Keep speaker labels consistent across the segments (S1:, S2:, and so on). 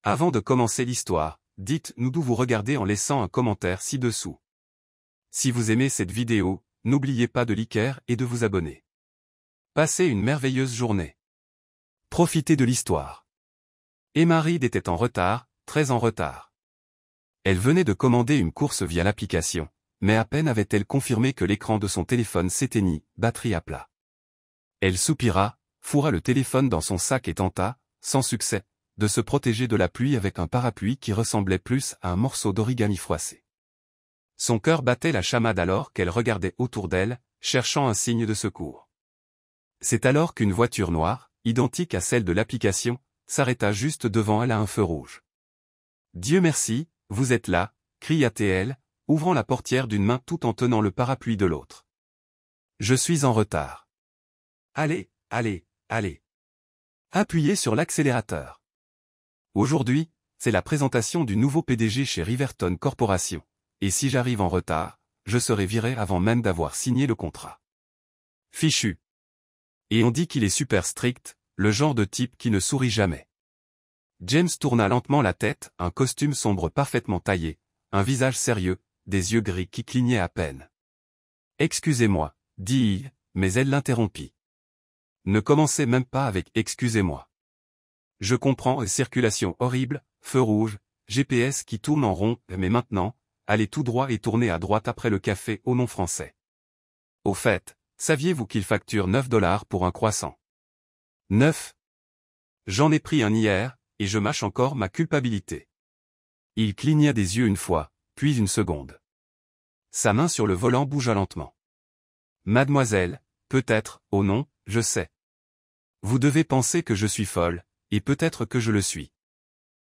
S1: Avant de commencer l'histoire, dites-nous d'où vous regardez en laissant un commentaire ci-dessous. Si vous aimez cette vidéo, n'oubliez pas de liker et de vous abonner. Passez une merveilleuse journée. Profitez de l'histoire. Emma Reed était en retard, très en retard. Elle venait de commander une course via l'application, mais à peine avait-elle confirmé que l'écran de son téléphone s'éteignit, batterie à plat. Elle soupira, fourra le téléphone dans son sac et tenta, sans succès, de se protéger de la pluie avec un parapluie qui ressemblait plus à un morceau d'origami froissé. Son cœur battait la chamade alors qu'elle regardait autour d'elle, cherchant un signe de secours. C'est alors qu'une voiture noire, identique à celle de l'application, s'arrêta juste devant elle à un feu rouge. « Dieu merci, vous êtes là !» cria-t-elle, ouvrant la portière d'une main tout en tenant le parapluie de l'autre. « Je suis en retard. »« Allez, allez, allez. Appuyez sur l'accélérateur. » Aujourd'hui, c'est la présentation du nouveau PDG chez Riverton Corporation, et si j'arrive en retard, je serai viré avant même d'avoir signé le contrat. Fichu. Et on dit qu'il est super strict, le genre de type qui ne sourit jamais. James tourna lentement la tête, un costume sombre parfaitement taillé, un visage sérieux, des yeux gris qui clignaient à peine. « Excusez-moi, dit-il, mais elle l'interrompit. Ne commencez même pas avec « excusez-moi ». Je comprends, circulation horrible, feu rouge, GPS qui tourne en rond, mais maintenant, allez tout droit et tournez à droite après le café au nom français. Au fait, saviez-vous qu'il facture 9 $ pour un croissant? 9. J'en ai pris un hier, et je mâche encore ma culpabilité. Il cligna des yeux une fois, puis une seconde. Sa main sur le volant bougea lentement. Mademoiselle, peut-être, oh non, je sais. Vous devez penser que je suis folle, et peut-être que je le suis.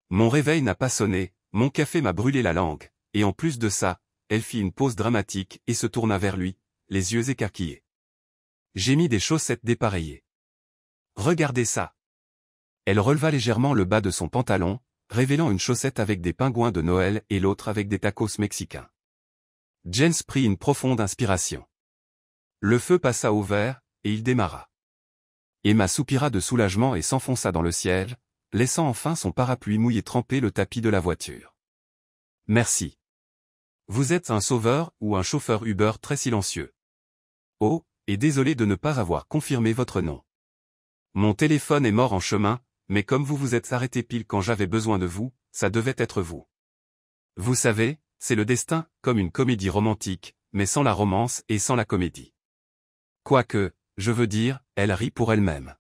S1: Mon réveil n'a pas sonné, mon café m'a brûlé la langue, et en plus de ça, elle fit une pause dramatique et se tourna vers lui, les yeux écarquillés. J'ai mis des chaussettes dépareillées. Regardez ça. Elle releva légèrement le bas de son pantalon, révélant une chaussette avec des pingouins de Noël et l'autre avec des tacos mexicains. James prit une profonde inspiration. Le feu passa au vert, et il démarra. Emma soupira de soulagement et s'enfonça dans le siège, laissant enfin son parapluie mouillé tremper le tapis de la voiture. Merci. Vous êtes un sauveur ou un chauffeur Uber très silencieux. Oh, et désolé de ne pas avoir confirmé votre nom. Mon téléphone est mort en chemin, mais comme vous vous êtes arrêté pile quand j'avais besoin de vous, ça devait être vous. Vous savez, c'est le destin, comme une comédie romantique, mais sans la romance et sans la comédie. Quoique, je veux dire, elle rit pour elle-même.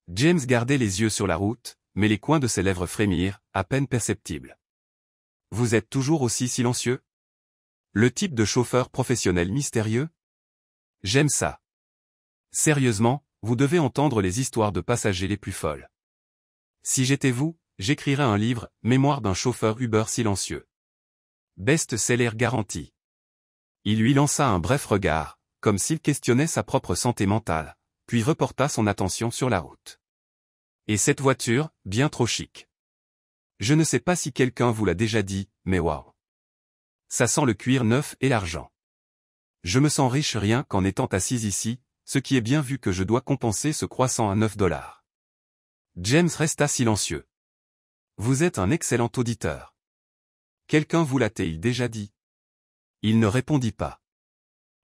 S1: James gardait les yeux sur la route, mais les coins de ses lèvres frémirent, à peine perceptibles. Vous êtes toujours aussi silencieux? Le type de chauffeur professionnel mystérieux? J'aime ça. Sérieusement, vous devez entendre les histoires de passagers les plus folles. Si j'étais vous, j'écrirais un livre, Mémoire d'un chauffeur Uber silencieux. Best-seller garanti. Il lui lança un bref regard, comme s'il questionnait sa propre santé mentale, puis reporta son attention sur la route. Et cette voiture, bien trop chic. Je ne sais pas si quelqu'un vous l'a déjà dit, mais waouh. Ça sent le cuir neuf et l'argent. Je me sens riche rien qu'en étant assise ici, ce qui est bien vu que je dois compenser ce croissant à 9 $. James resta silencieux. Vous êtes un excellent auditeur. Quelqu'un vous l'a-t-il déjà dit? Il ne répondit pas.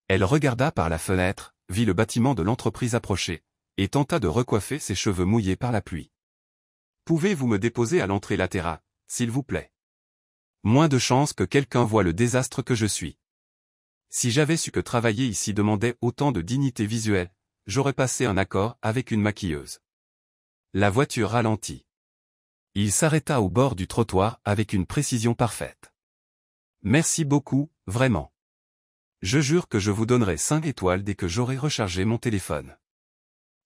S1: Elle regarda par la fenêtre, vit le bâtiment de l'entreprise approcher, et tenta de recoiffer ses cheveux mouillés par la pluie. Pouvez-vous me déposer à l'entrée latérale, s'il vous plaît? Moins de chance que quelqu'un voie le désastre que je suis. Si j'avais su que travailler ici demandait autant de dignité visuelle, j'aurais passé un accord avec une maquilleuse. La voiture ralentit. Il s'arrêta au bord du trottoir avec une précision parfaite. Merci beaucoup, vraiment. Je jure que je vous donnerai 5 étoiles dès que j'aurai rechargé mon téléphone.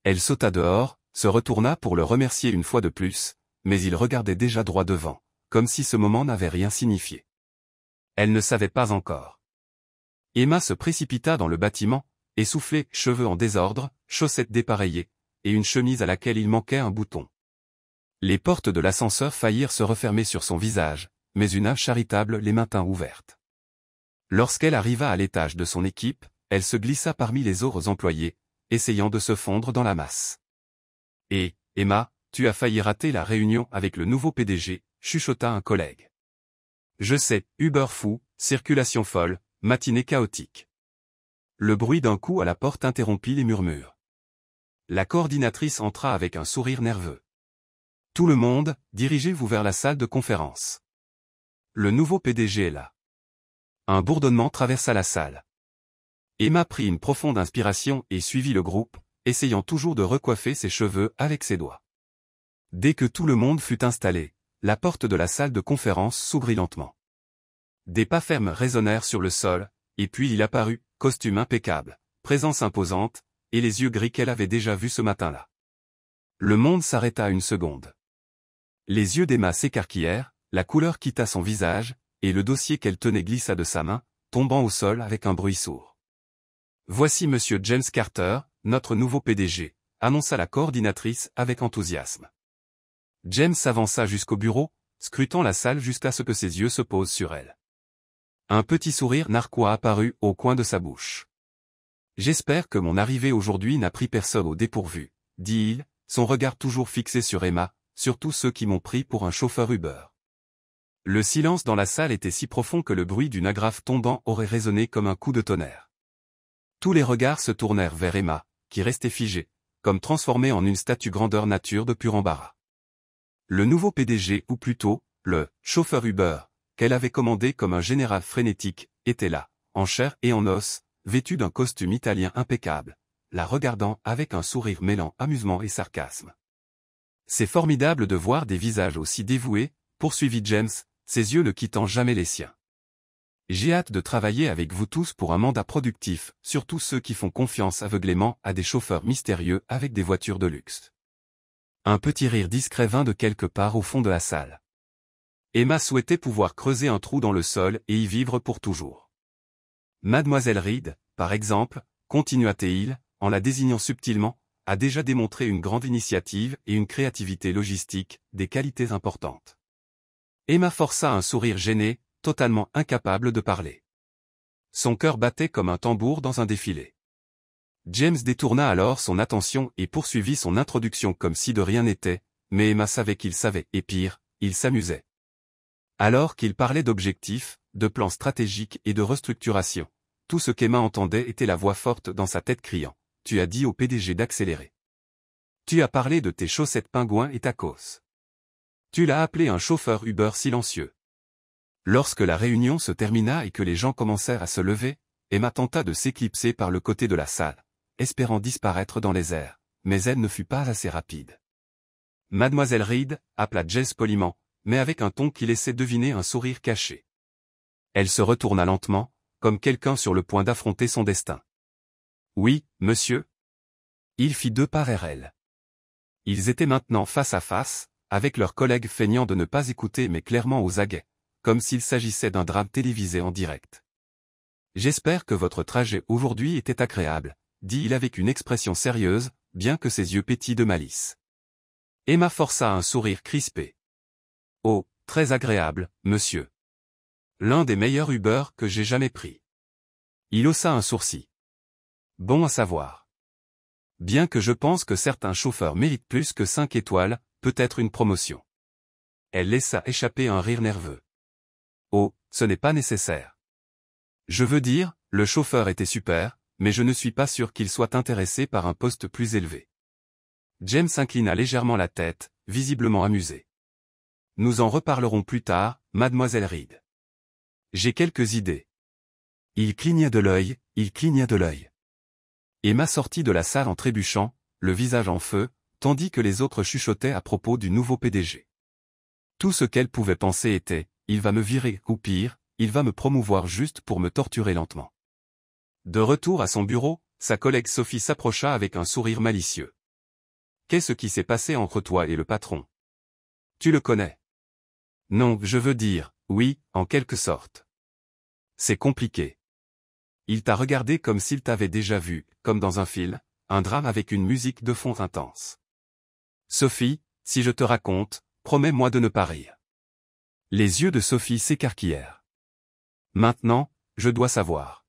S1: Elle sauta dehors, se retourna pour le remercier une fois de plus, mais il regardait déjà droit devant, comme si ce moment n'avait rien signifié. Elle ne savait pas encore. Emma se précipita dans le bâtiment, essoufflée, cheveux en désordre, chaussettes dépareillées, et une chemise à laquelle il manquait un bouton. Les portes de l'ascenseur faillirent se refermer sur son visage, mais une âme charitable les maintint ouvertes. Lorsqu'elle arriva à l'étage de son équipe, elle se glissa parmi les autres employés, essayant de se fondre dans la masse. Et, Emma, tu as failli rater la réunion avec le nouveau PDG, chuchota un collègue. Je sais, Uber fou, circulation folle, matinée chaotique. Le bruit d'un coup à la porte interrompit les murmures. La coordinatrice entra avec un sourire nerveux. Tout le monde, dirigez-vous vers la salle de conférence. Le nouveau PDG est là. Un bourdonnement traversa la salle. Emma prit une profonde inspiration et suivit le groupe, essayant toujours de recoiffer ses cheveux avec ses doigts. Dès que tout le monde fut installé, la porte de la salle de conférence s'ouvrit lentement. Des pas fermes résonnèrent sur le sol, et puis il apparut, costume impeccable, présence imposante, et les yeux gris qu'elle avait déjà vus ce matin-là. Le monde s'arrêta une seconde. Les yeux d'Emma s'écarquillèrent, la couleur quitta son visage, et le dossier qu'elle tenait glissa de sa main, tombant au sol avec un bruit sourd. « Voici Monsieur James Carter, notre nouveau PDG », annonça la coordinatrice avec enthousiasme. James s'avança jusqu'au bureau, scrutant la salle jusqu'à ce que ses yeux se posent sur elle. Un petit sourire narquois apparut au coin de sa bouche. « J'espère que mon arrivée aujourd'hui n'a pris personne au dépourvu, » dit-il, son regard toujours fixé sur Emma, surtout ceux qui m'ont pris pour un chauffeur Uber. Le silence dans la salle était si profond que le bruit d'une agrafe tombant aurait résonné comme un coup de tonnerre. Tous les regards se tournèrent vers Emma, qui restait figée, comme transformée en une statue grandeur nature de pur embarras. Le nouveau PDG, ou plutôt, le chauffeur Uber, qu'elle avait commandé comme un général frénétique, était là, en chair et en os, vêtu d'un costume italien impeccable, la regardant avec un sourire mêlant amusement et sarcasme. « C'est formidable de voir des visages aussi dévoués, » poursuivit James, ses yeux ne quittant jamais les siens. « J'ai hâte de travailler avec vous tous pour un mandat productif, surtout ceux qui font confiance aveuglément à des chauffeurs mystérieux avec des voitures de luxe. » Un petit rire discret vint de quelque part au fond de la salle. Emma souhaitait pouvoir creuser un trou dans le sol et y vivre pour toujours. Mademoiselle Reed, par exemple, continua-t-il, en la désignant subtilement, a déjà démontré une grande initiative et une créativité logistique, des qualités importantes. Emma força un sourire gêné, totalement incapable de parler. Son cœur battait comme un tambour dans un défilé. James détourna alors son attention et poursuivit son introduction comme si de rien n'était, mais Emma savait qu'il savait, et pire, il s'amusait. Alors qu'il parlait d'objectifs, de plans stratégiques et de restructuration, tout ce qu'Emma entendait était la voix forte dans sa tête criant « Tu as dit au PDG d'accélérer. Tu as parlé de tes chaussettes pingouins et tacos. Tu l'as appelé un chauffeur Uber silencieux. » Lorsque la réunion se termina et que les gens commencèrent à se lever, Emma tenta de s'éclipser par le côté de la salle, espérant disparaître dans les airs, mais elle ne fut pas assez rapide. « Mademoiselle Reed » appela James poliment, mais avec un ton qui laissait deviner un sourire caché. Elle se retourna lentement, comme quelqu'un sur le point d'affronter son destin. « Oui, monsieur. » Il fit 2 pas vers elle. Ils étaient maintenant face à face, avec leurs collègues feignant de ne pas écouter mais clairement aux aguets, comme s'il s'agissait d'un drame télévisé en direct. « J'espère que votre trajet aujourd'hui était agréable, » dit-il avec une expression sérieuse, bien que ses yeux pétillent de malice. Emma força un sourire crispé. « Oh, très agréable, monsieur. L'un des meilleurs Uber que j'ai jamais pris. » Il haussa un sourcil. « Bon à savoir. Bien que je pense que certains chauffeurs méritent plus que 5 étoiles, peut-être une promotion. » Elle laissa échapper un rire nerveux. « Oh, ce n'est pas nécessaire. Je veux dire, le chauffeur était super, mais je ne suis pas sûr qu'il soit intéressé par un poste plus élevé. » James inclina légèrement la tête, visiblement amusé. « Nous en reparlerons plus tard, mademoiselle Reed. J'ai quelques idées. » Il cligna de l'œil, il cligna de l'œil. Emma sortit de la salle en trébuchant, le visage en feu, tandis que les autres chuchotaient à propos du nouveau PDG. Tout ce qu'elle pouvait penser était « il va me virer, ou pire, il va me promouvoir juste pour me torturer lentement. » De retour à son bureau, sa collègue Sophie s'approcha avec un sourire malicieux. « Qu'est-ce qui s'est passé entre toi et le patron? Tu le connais? » Non, je veux dire, oui, en quelque sorte. C'est compliqué. Il t'a regardé comme s'il t'avait déjà vu, comme dans un film, un drame avec une musique de fond intense. Sophie, si je te raconte, promets-moi de ne pas rire. Les yeux de Sophie s'écarquillèrent. Maintenant, je dois savoir.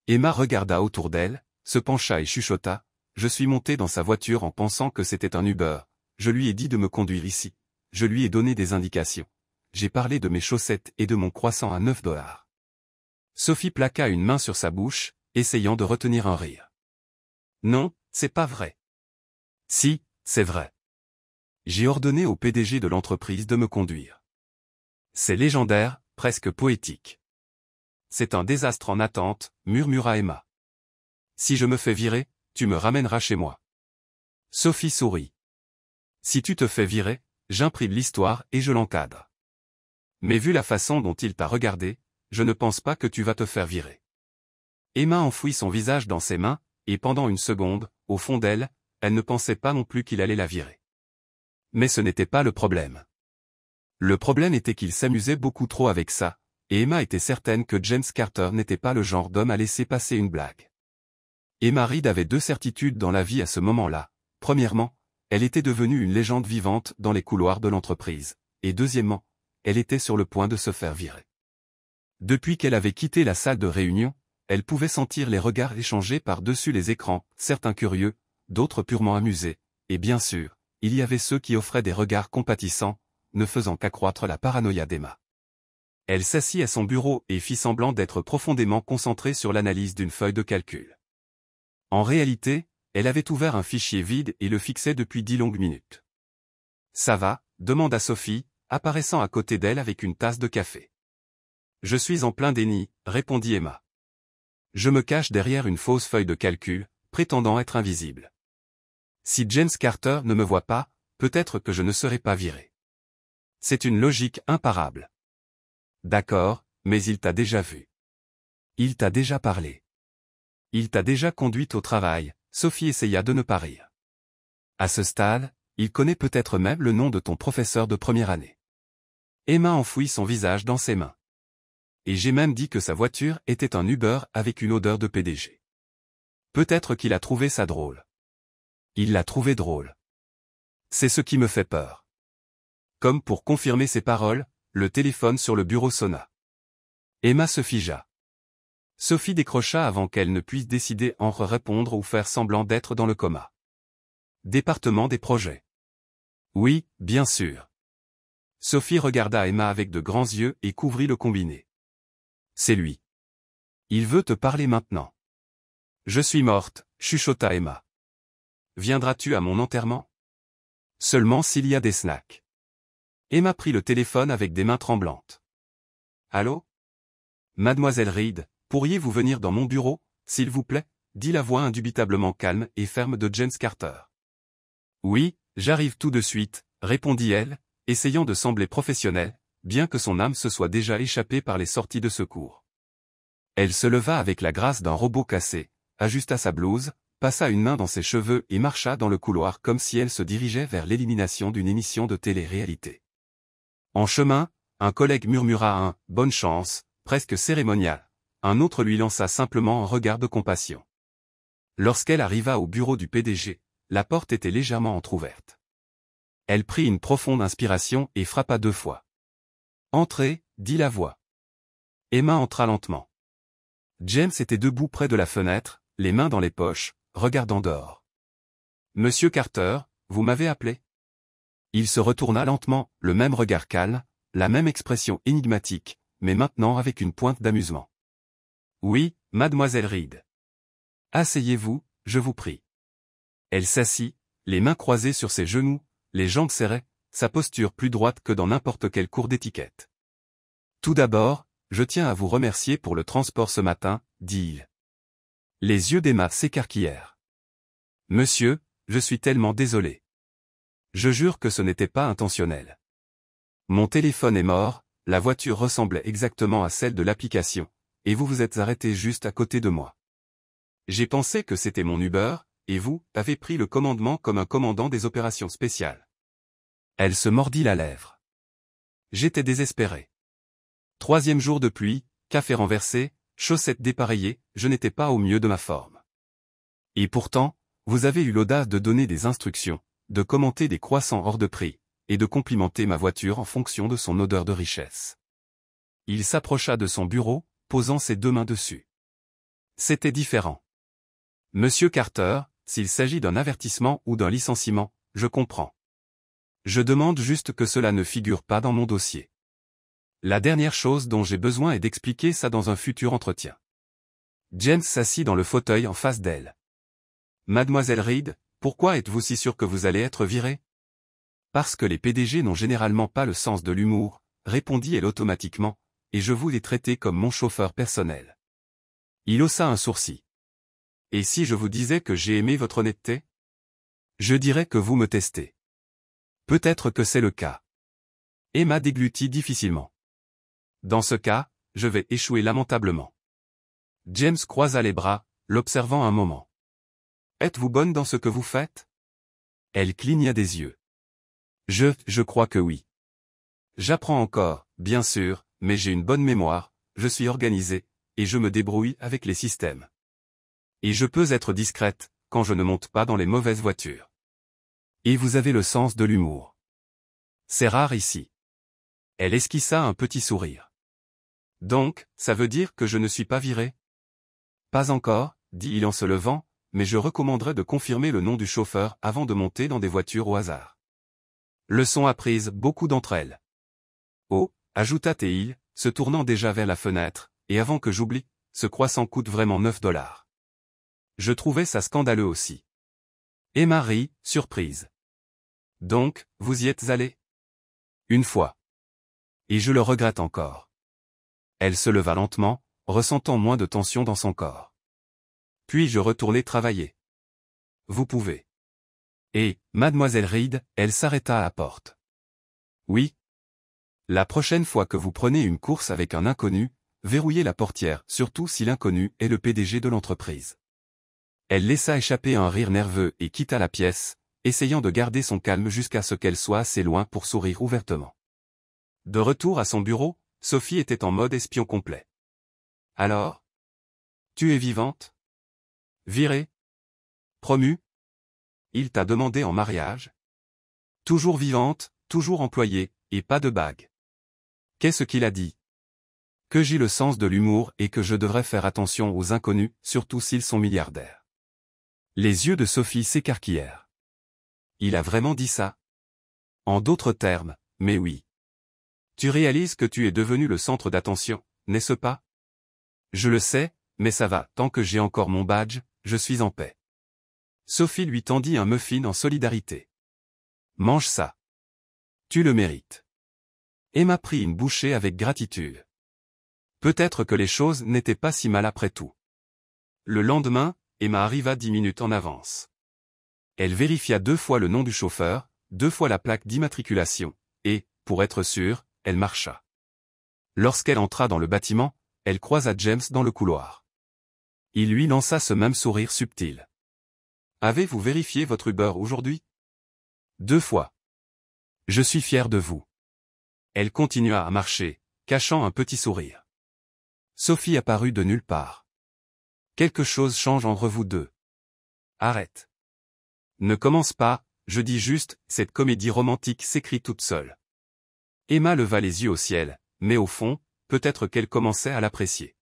S1: Emma regarda autour d'elle, se pencha et chuchota, je suis montée dans sa voiture en pensant que c'était un Uber, je lui ai dit de me conduire ici. Je lui ai donné des indications. J'ai parlé de mes chaussettes et de mon croissant à 9 $. Sophie plaqua une main sur sa bouche, essayant de retenir un rire. Non, c'est pas vrai. Si, c'est vrai. J'ai ordonné au PDG de l'entreprise de me conduire. C'est légendaire, presque poétique. C'est un désastre en attente, murmura Emma. Si je me fais virer, tu me ramèneras chez moi. Sophie sourit. Si tu te fais virer, j'imprime l'histoire et je l'encadre. Mais vu la façon dont il t'a regardé, je ne pense pas que tu vas te faire virer. Emma enfouit son visage dans ses mains, et pendant une seconde, au fond d'elle, elle ne pensait pas non plus qu'il allait la virer. Mais ce n'était pas le problème. Le problème était qu'il s'amusait beaucoup trop avec ça, et Emma était certaine que James Carter n'était pas le genre d'homme à laisser passer une blague. Emma Reed avait deux certitudes dans la vie à ce moment-là. Premièrement, elle était devenue une légende vivante dans les couloirs de l'entreprise, et deuxièmement, elle était sur le point de se faire virer. Depuis qu'elle avait quitté la salle de réunion, elle pouvait sentir les regards échangés par-dessus les écrans, certains curieux, d'autres purement amusés, et bien sûr, il y avait ceux qui offraient des regards compatissants, ne faisant qu'accroître la paranoïa d'Emma. Elle s'assit à son bureau et fit semblant d'être profondément concentrée sur l'analyse d'une feuille de calcul. En réalité, elle avait ouvert un fichier vide et le fixait depuis 10 longues minutes. « Ça va ?» demanda Sophie, apparaissant à côté d'elle avec une tasse de café. « Je suis en plein déni », répondit Emma. « Je me cache derrière une fausse feuille de calcul, prétendant être invisible. Si James Carter ne me voit pas, peut-être que je ne serai pas viré. C'est une logique imparable. D'accord, mais il t'a déjà vu. Il t'a déjà parlé. Il t'a déjà conduite au travail. » Sophie essaya de ne pas rire. À ce stade, il connaît peut-être même le nom de ton professeur de première année. Emma enfouit son visage dans ses mains. Et j'ai même dit que sa voiture était un Uber avec une odeur de PDG. Peut-être qu'il a trouvé ça drôle. Il l'a trouvé drôle. C'est ce qui me fait peur. Comme pour confirmer ses paroles, le téléphone sur le bureau sonna. Emma se figea. Sophie décrocha avant qu'elle ne puisse décider entre répondre ou faire semblant d'être dans le coma. Département des projets. Oui, bien sûr. Sophie regarda Emma avec de grands yeux et couvrit le combiné. C'est lui. Il veut te parler maintenant. Je suis morte, chuchota Emma. Viendras-tu à mon enterrement? Seulement s'il y a des snacks. Emma prit le téléphone avec des mains tremblantes. Allô? Mademoiselle Reed, pourriez-vous venir dans mon bureau, s'il vous plaît? Dit la voix indubitablement calme et ferme de James Carter. Oui, j'arrive tout de suite, répondit-elle, essayant de sembler professionnelle, bien que son âme se soit déjà échappée par les sorties de secours. Elle se leva avec la grâce d'un robot cassé, ajusta sa blouse, passa une main dans ses cheveux et marcha dans le couloir comme si elle se dirigeait vers l'élimination d'une émission de télé-réalité. En chemin, un collègue murmura un « bonne chance », presque cérémonial. Un autre lui lança simplement un regard de compassion. Lorsqu'elle arriva au bureau du PDG, la porte était légèrement entr'ouverte. Elle prit une profonde inspiration et frappa 2 fois. « Entrez », dit la voix. Emma entra lentement. James était debout près de la fenêtre, les mains dans les poches, regardant dehors. « Monsieur Carter, vous m'avez appelé ?» Il se retourna lentement, le même regard calme, la même expression énigmatique, mais maintenant avec une pointe d'amusement. « Oui, mademoiselle Reed. »« Asseyez-vous, je vous prie. » Elle s'assit, les mains croisées sur ses genoux, les jambes serrées, sa posture plus droite que dans n'importe quel cours d'étiquette. « Tout d'abord, je tiens à vous remercier pour le transport ce matin, dit-il. Les yeux d'Emma s'écarquillèrent. « Monsieur, je suis tellement désolé. Je jure que ce n'était pas intentionnel. Mon téléphone est mort, la voiture ressemblait exactement à celle de l'application, et vous vous êtes arrêté juste à côté de moi. J'ai pensé que c'était mon Uber, et vous avez pris le commandement comme un commandant des opérations spéciales. » Elle se mordit la lèvre. J'étais désespéré. 3e jour de pluie, café renversé, chaussettes dépareillées, je n'étais pas au mieux de ma forme. Et pourtant, vous avez eu l'audace de donner des instructions, de commenter des croissants hors de prix, et de complimenter ma voiture en fonction de son odeur de richesse. Il s'approcha de son bureau, posant ses 2 mains dessus. C'était différent. Monsieur Carter, s'il s'agit d'un avertissement ou d'un licenciement, je comprends. Je demande juste que cela ne figure pas dans mon dossier. La dernière chose dont j'ai besoin est d'expliquer ça dans un futur entretien. James s'assit dans le fauteuil en face d'elle. Mademoiselle Reed, pourquoi êtes-vous si sûre que vous allez être virée? Parce que les PDG n'ont généralement pas le sens de l'humour, répondit-elle automatiquement, et je vous ai traité comme mon chauffeur personnel. Il haussa un sourcil. Et si je vous disais que j'ai aimé votre honnêteté? Je dirais que vous me testez. Peut-être que c'est le cas. Emma déglutit difficilement. Dans ce cas, je vais échouer lamentablement. James croisa les bras, l'observant un moment. Êtes-vous bonne dans ce que vous faites? Elle cligna des yeux. Je crois que oui. J'apprends encore, bien sûr, mais j'ai une bonne mémoire, je suis organisée, et je me débrouille avec les systèmes. Et je peux être discrète, quand je ne monte pas dans les mauvaises voitures. Et vous avez le sens de l'humour. C'est rare ici. Elle esquissa un petit sourire. Donc, ça veut dire que je ne suis pas virée? Pas encore, dit-il en se levant, mais je recommanderais de confirmer le nom du chauffeur avant de monter dans des voitures au hasard. Leçon apprise beaucoup d'entre elles. Oh, ajouta Théil, se tournant déjà vers la fenêtre, et avant que j'oublie, ce croissant coûte vraiment 9 $. Je trouvais ça scandaleux aussi. Emma rit, surprise. Donc, vous y êtes allé? Une fois. Et je le regrette encore. Elle se leva lentement, ressentant moins de tension dans son corps. Puis je retournai travailler. Vous pouvez. Et, mademoiselle Reed, elle s'arrêta à la porte. Oui. La prochaine fois que vous prenez une course avec un inconnu, verrouillez la portière, surtout si l'inconnu est le PDG de l'entreprise. Elle laissa échapper un rire nerveux et quitta la pièce, essayant de garder son calme jusqu'à ce qu'elle soit assez loin pour sourire ouvertement. De retour à son bureau, Sophie était en mode espion complet. Alors? Tu es vivante? Virée? Promue? Il t'a demandé en mariage? Toujours vivante, toujours employée, et pas de bague. Qu'est-ce qu'il a dit? Que j'ai le sens de l'humour et que je devrais faire attention aux inconnus, surtout s'ils sont milliardaires. Les yeux de Sophie s'écarquillèrent. Il a vraiment dit ça? En d'autres termes, mais oui. Tu réalises que tu es devenu le centre d'attention, n'est-ce pas? Je le sais, mais ça va, tant que j'ai encore mon badge, je suis en paix. Sophie lui tendit un muffin en solidarité. Mange ça. Tu le mérites. Emma prit une bouchée avec gratitude. Peut-être que les choses n'étaient pas si mal après tout. Le lendemain, Emma arriva 10 minutes en avance. Elle vérifia 2 fois le nom du chauffeur, 2 fois la plaque d'immatriculation, et, pour être sûre, elle marcha. Lorsqu'elle entra dans le bâtiment, elle croisa James dans le couloir. Il lui lança ce même sourire subtil. Avez-vous vérifié votre Uber aujourd'hui? 2 fois. Je suis fier de vous. Elle continua à marcher, cachant un petit sourire. Sophie apparut de nulle part. Quelque chose change entre vous deux. Arrête. Ne commence pas, je dis juste, cette comédie romantique s'écrit toute seule. Emma leva les yeux au ciel, mais au fond, peut-être qu'elle commençait à l'apprécier.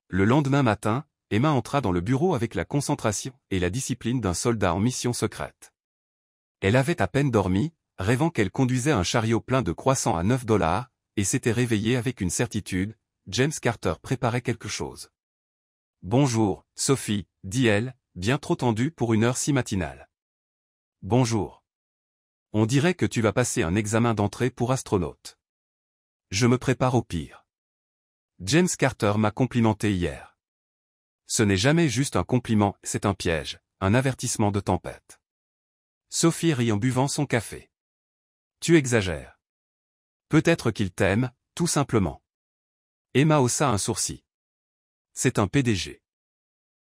S1: Le lendemain matin, Emma entra dans le bureau avec la concentration et la discipline d'un soldat en mission secrète. Elle avait à peine dormi, rêvant qu'elle conduisait un chariot plein de croissants à 9 $, et s'était réveillée avec une certitude, James Carter préparait quelque chose. Bonjour, Sophie, dit-elle, bien trop tendue pour une heure si matinale. Bonjour. On dirait que tu vas passer un examen d'entrée pour astronaute. Je me prépare au pire. James Carter m'a complimenté hier. Ce n'est jamais juste un compliment, c'est un piège, un avertissement de tempête. Sophie rit en buvant son café. Tu exagères. Peut-être qu'il t'aime, tout simplement. Emma haussa un sourcil. C'est un PDG.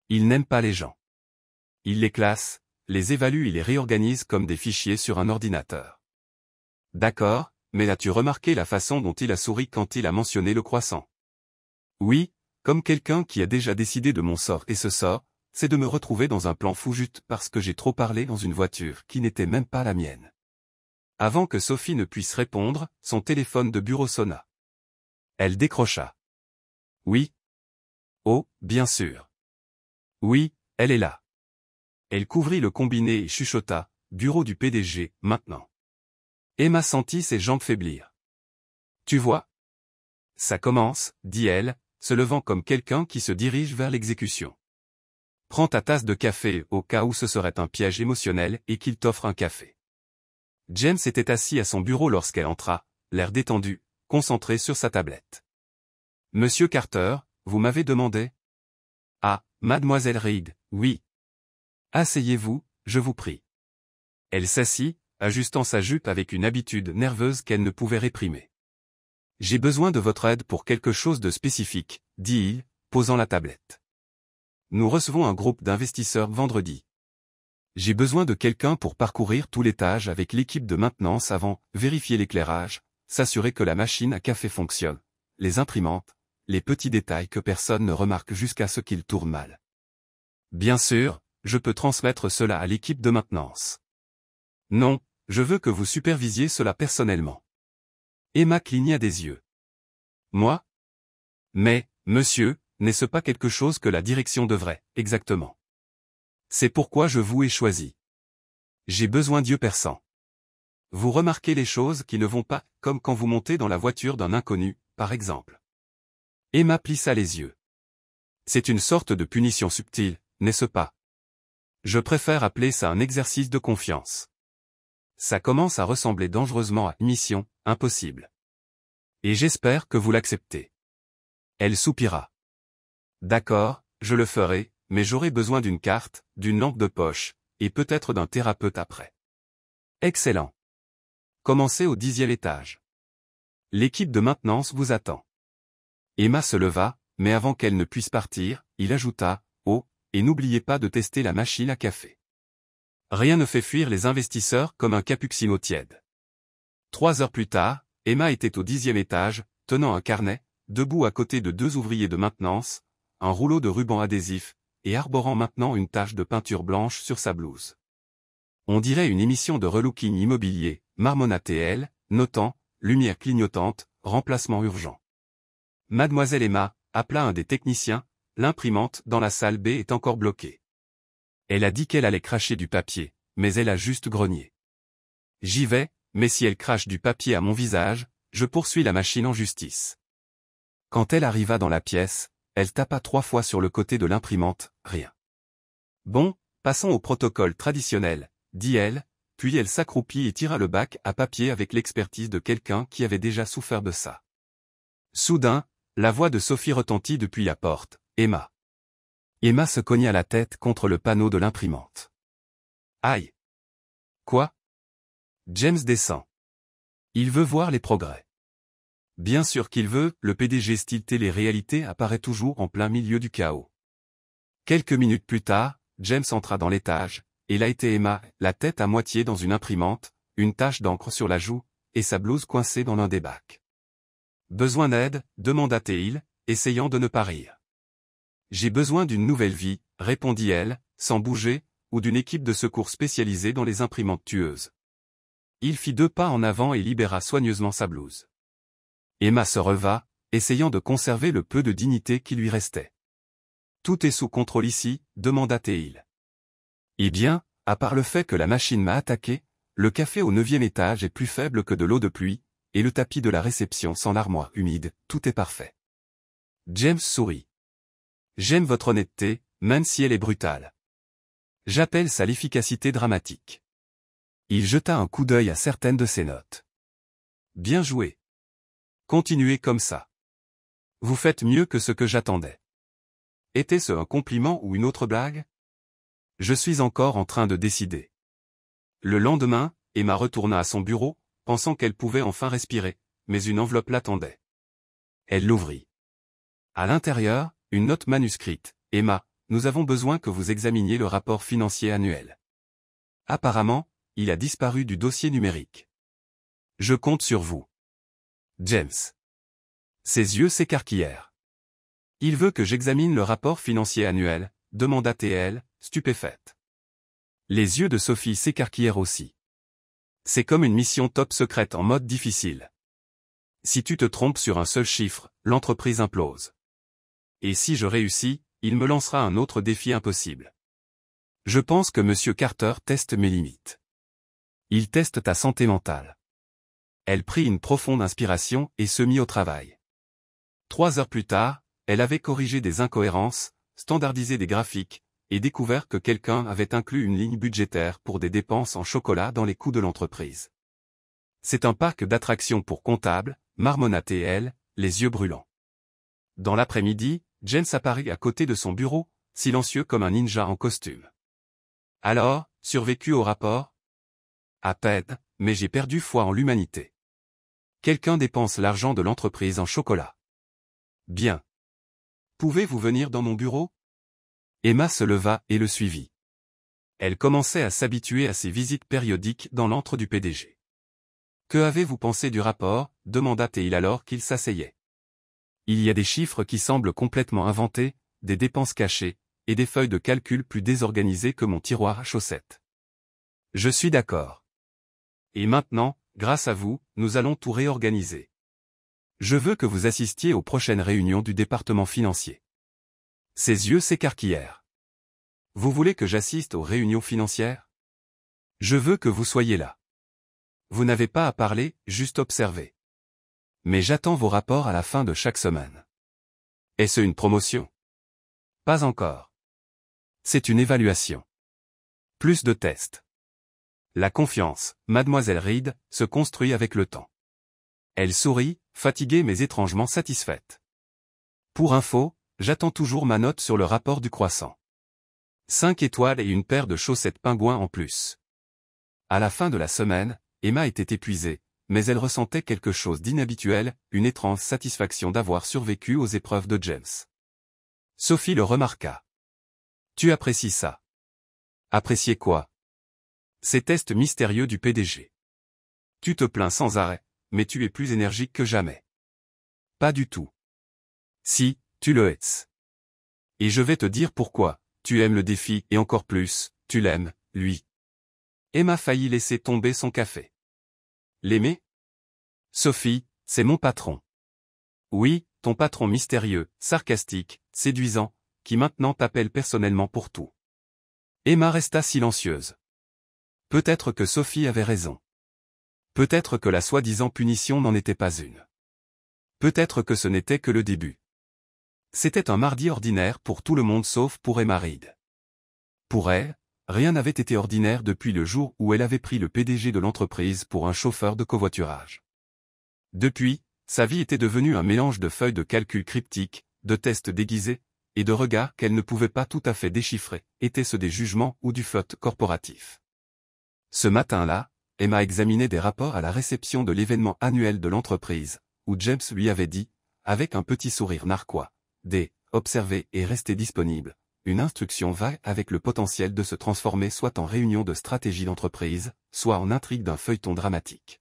S1: Il n'aime pas les gens. Il les classe, les évalue et les réorganise comme des fichiers sur un ordinateur. D'accord, mais as-tu remarqué la façon dont il a souri quand il a mentionné le croissant? Oui, comme quelqu'un qui a déjà décidé de mon sort et ce sort, c'est de me retrouver dans un plan fou juste parce que j'ai trop parlé dans une voiture qui n'était même pas la mienne. Avant que Sophie ne puisse répondre, son téléphone de bureau sonna. Elle décrocha. Oui. Oh, bien sûr. Oui, elle est là. Elle couvrit le combiné et chuchota, bureau du PDG, maintenant. Emma sentit ses jambes faiblir. Tu vois? Ça commence, dit elle, se levant comme quelqu'un qui se dirige vers l'exécution. Prends ta tasse de café au cas où ce serait un piège émotionnel et qu'il t'offre un café. James était assis à son bureau lorsqu'elle entra, l'air détendu, concentré sur sa tablette. Monsieur Carter, vous m'avez demandé? Ah, mademoiselle Reed, oui. Asseyez-vous, je vous prie. Elle s'assit, ajustant sa jupe avec une habitude nerveuse qu'elle ne pouvait réprimer. J'ai besoin de votre aide pour quelque chose de spécifique, dit-il, posant la tablette. Nous recevons un groupe d'investisseurs vendredi. J'ai besoin de quelqu'un pour parcourir tout l'étage avec l'équipe de maintenance avant, vérifier l'éclairage, s'assurer que la machine à café fonctionne, les imprimantes, les petits détails que personne ne remarque jusqu'à ce qu'ils tournent mal. Bien sûr, je peux transmettre cela à l'équipe de maintenance. Non, je veux que vous supervisiez cela personnellement. Emma cligna des yeux. Moi? Mais, monsieur, n'est-ce pas quelque chose que la direction devrait, exactement? C'est pourquoi je vous ai choisi. J'ai besoin d'yeux perçants. Vous remarquez les choses qui ne vont pas, comme quand vous montez dans la voiture d'un inconnu, par exemple. Emma plissa les yeux. C'est une sorte de punition subtile, n'est-ce pas? Je préfère appeler ça un exercice de confiance. Ça commence à ressembler dangereusement à mission impossible. Et j'espère que vous l'acceptez. Elle soupira. D'accord, je le ferai, mais j'aurai besoin d'une carte, d'une lampe de poche, et peut-être d'un thérapeute après. Excellent. Commencez au 10e étage. L'équipe de maintenance vous attend. Emma se leva, mais avant qu'elle ne puisse partir, il ajouta, oh, et n'oubliez pas de tester la machine à café. Rien ne fait fuir les investisseurs comme un cappuccino tiède. 3 heures plus tard, Emma était au 10e étage, tenant un carnet, debout à côté de 2 ouvriers de maintenance, un rouleau de ruban adhésif, et arborant maintenant une tache de peinture blanche sur sa blouse. On dirait une émission de relooking immobilier, marmonna-t-elle, notant, lumière clignotante, remplacement urgent. Mademoiselle Emma, appela un des techniciens, l'imprimante dans la salle B est encore bloquée. Elle a dit qu'elle allait cracher du papier, mais elle a juste grogné. J'y vais, mais si elle crache du papier à mon visage, je poursuis la machine en justice. Quand elle arriva dans la pièce, elle tapa 3 fois sur le côté de l'imprimante, rien. Bon, passons au protocole traditionnel, dit-elle, puis elle s'accroupit et tira le bac à papier avec l'expertise de quelqu'un qui avait déjà souffert de ça. Soudain, la voix de Sophie retentit depuis la porte, Emma. Emma se cogna la tête contre le panneau de l'imprimante. Aïe! Quoi? James descend. Il veut voir les progrès. Bien sûr qu'il veut, le PDG style télé-réalité apparaît toujours en plein milieu du chaos. Quelques minutes plus tard, James entra dans l'étage, et là était Emma, la tête à moitié dans une imprimante, une tache d'encre sur la joue, et sa blouse coincée dans l'un des bacs. Besoin d'aide, demanda-t-il, essayant de ne pas rire. J'ai besoin d'une nouvelle vie, répondit-elle, sans bouger, ou d'une équipe de secours spécialisée dans les imprimantes tueuses. Il fit 2 pas en avant et libéra soigneusement sa blouse. Emma se reva, essayant de conserver le peu de dignité qui lui restait. Tout est sous contrôle ici, demanda-t-il. Eh bien, à part le fait que la machine m'a attaqué, le café au 9e étage est plus faible que de l'eau de pluie, et le tapis de la réception sans l'armoire humide, tout est parfait. James sourit. J'aime votre honnêteté, même si elle est brutale. J'appelle ça l'efficacité dramatique. Il jeta un coup d'œil à certaines de ses notes. Bien joué. Continuez comme ça. Vous faites mieux que ce que j'attendais. Était-ce un compliment ou une autre blague? Je suis encore en train de décider. Le lendemain, Emma retourna à son bureau, pensant qu'elle pouvait enfin respirer, mais une enveloppe l'attendait. Elle l'ouvrit. À l'intérieur, une note manuscrite. Emma, nous avons besoin que vous examiniez le rapport financier annuel. Apparemment, il a disparu du dossier numérique. Je compte sur vous. James. Ses yeux s'écarquillèrent. Il veut que j'examine le rapport financier annuel, demanda-t-elle, stupéfaite. Les yeux de Sophie s'écarquillèrent aussi. C'est comme une mission top secrète en mode difficile. Si tu te trompes sur un seul chiffre, l'entreprise implose. Et si je réussis, il me lancera un autre défi impossible. Je pense que Monsieur Carter teste mes limites. Il teste ta santé mentale. Elle prit une profonde inspiration et se mit au travail. 3 heures plus tard, elle avait corrigé des incohérences, standardisé des graphiques, et découvert que quelqu'un avait inclus une ligne budgétaire pour des dépenses en chocolat dans les coûts de l'entreprise. C'est un parc d'attractions pour comptables, marmonna-t-elle, les yeux brûlants. Dans l'après-midi, James apparut à côté de son bureau, silencieux comme un ninja en costume. Alors, survécu au rapport? À peine, mais j'ai perdu foi en l'humanité. Quelqu'un dépense l'argent de l'entreprise en chocolat. Bien. Pouvez-vous venir dans mon bureau? Emma se leva et le suivit. Elle commençait à s'habituer à ces visites périodiques dans l'antre du PDG. Que avez-vous pensé du rapport? Demanda-t-il alors qu'il s'asseyait. Il y a des chiffres qui semblent complètement inventés, des dépenses cachées, et des feuilles de calcul plus désorganisées que mon tiroir à chaussettes. Je suis d'accord. Et maintenant, grâce à vous, nous allons tout réorganiser. Je veux que vous assistiez aux prochaines réunions du département financier. Ses yeux s'écarquillèrent. Vous voulez que j'assiste aux réunions financières? Je veux que vous soyez là. Vous n'avez pas à parler, juste observer. Mais j'attends vos rapports à la fin de chaque semaine. Est-ce une promotion? Pas encore. C'est une évaluation. Plus de tests. La confiance, mademoiselle Reed, se construit avec le temps. Elle sourit, fatiguée mais étrangement satisfaite. Pour info, j'attends toujours ma note sur le rapport du croissant. 5 étoiles et une paire de chaussettes pingouins en plus. À la fin de la semaine, Emma était épuisée, mais elle ressentait quelque chose d'inhabituel, une étrange satisfaction d'avoir survécu aux épreuves de James. Sophie le remarqua. Tu apprécies ça? Apprécier quoi? Ces tests mystérieux du PDG. Tu te plains sans arrêt, mais tu es plus énergique que jamais. Pas du tout. Si, tu le es. Et je vais te dire pourquoi, tu aimes le défi et encore plus, tu l'aimes, lui. Emma faillit laisser tomber son café. L'aimer? Sophie, c'est mon patron. Oui, ton patron mystérieux, sarcastique, séduisant, qui maintenant t'appelle personnellement pour tout. Emma resta silencieuse. Peut-être que Sophie avait raison. Peut-être que la soi-disant punition n'en était pas une. Peut-être que ce n'était que le début. C'était un mardi ordinaire pour tout le monde sauf pour Emma Reed. Pour elle, rien n'avait été ordinaire depuis le jour où elle avait pris le PDG de l'entreprise pour un chauffeur de covoiturage. Depuis, sa vie était devenue un mélange de feuilles de calcul cryptiques, de tests déguisés, et de regards qu'elle ne pouvait pas tout à fait déchiffrer, étaient-ce des jugements ou du flotte corporatif. Ce matin-là, Emma examinait des rapports à la réception de l'événement annuel de l'entreprise, où James lui avait dit, avec un petit sourire narquois, observer et rester disponible, une instruction vague avec le potentiel de se transformer soit en réunion de stratégie d'entreprise, soit en intrigue d'un feuilleton dramatique.